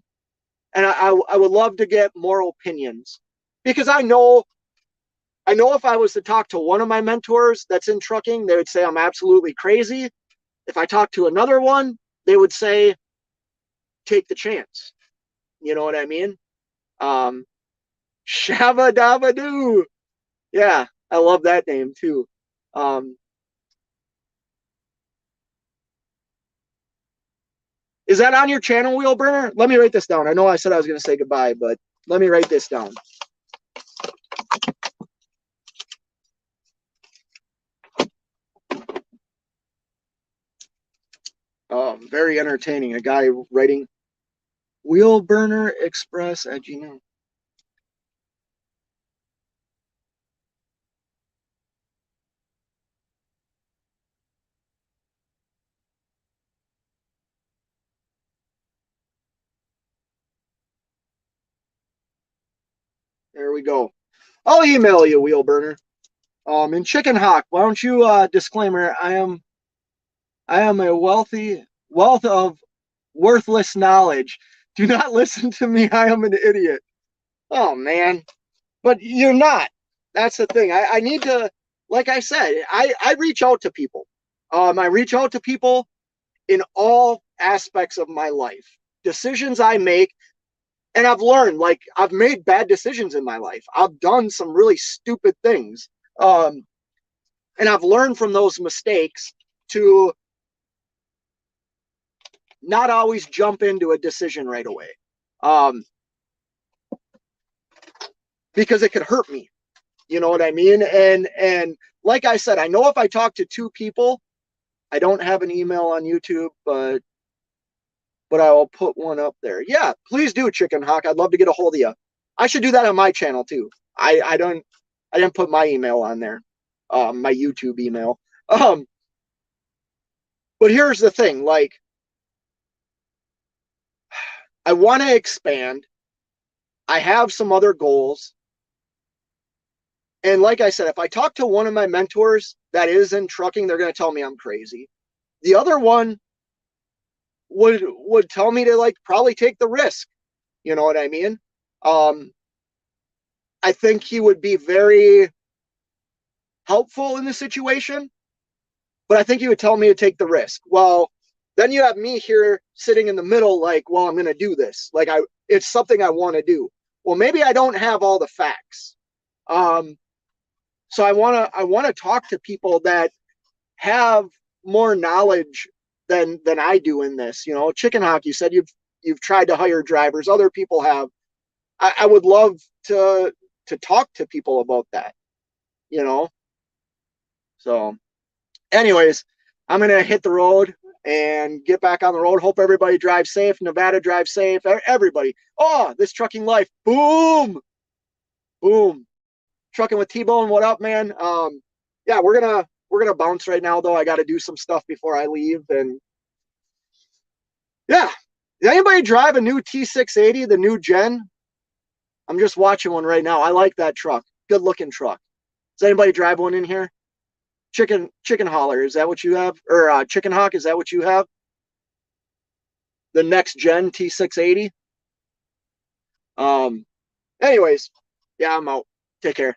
and I would love to get more opinions, because I know if I was to talk to one of my mentors that's in trucking, they would say I'm absolutely crazy. If I talk to another one, they would say, take the chance. You know what I mean? Shabba Dabba Doo. Yeah, I love that name too. Is that on your channel, Wheel Burner? Let me write this down. I know I said I was going to say goodbye, but let me write this down. Very entertaining. A guy writing Wheel Burner Express at Gmail. There we go. I'll email you, wheel burner. And Chicken Hawk, why don't you disclaimer? I am a wealth of worthless knowledge. Do not listen to me. I am an idiot. Oh man, but you're not. That's the thing. I need to, like I said, I reach out to people. I reach out to people in all aspects of my life. Decisions I make, and I've learned, like, I've made bad decisions in my life. I've done some really stupid things. Um, and I've learned from those mistakes to not always jump into a decision right away. Um, because it could hurt me. You know what I mean? And like I said, I know if I talk to two people, I don't have an email on YouTube, but I will put one up there. Yeah, please do, Chicken Hawk. I'd love to get a hold of you. I should do that on my channel too. I didn't put my email on there, my YouTube email. But here's the thing, like, I want to expand. I have some other goals. And like I said, if I talk to one of my mentors that is in trucking, they're going to tell me I'm crazy. The other one would tell me to, like, probably take the risk. You know what I mean? Um, I think he would be very helpful in the situation, but I think he would tell me to take the risk. Well, then you have me here sitting in the middle, like, well, I'm going to do this. Like, it's something I want to do. Well, maybe I don't have all the facts. So I want to talk to people that have more knowledge than I do in this. You know, Chicken Hawk, you said you've tried to hire drivers. Other people have. I would love to talk to people about that. You know. So, anyways, I'm gonna hit the road and get back on the road. Hope everybody drives safe. Nevada drives safe. Everybody. Oh, this trucking life. Boom, boom. Trucking with T-Bone. What up, man? Yeah, we're gonna bounce right now though. I got to do some stuff before I leave, and yeah. Did anybody drive a new T680, the new gen? I'm just watching one right now. I like that truck. Good looking truck. Does anybody drive one in here? Chicken Holler, is that what you have? Or Chicken Hawk, is that what you have? The next gen T680. Anyways, yeah, I'm out. Take care.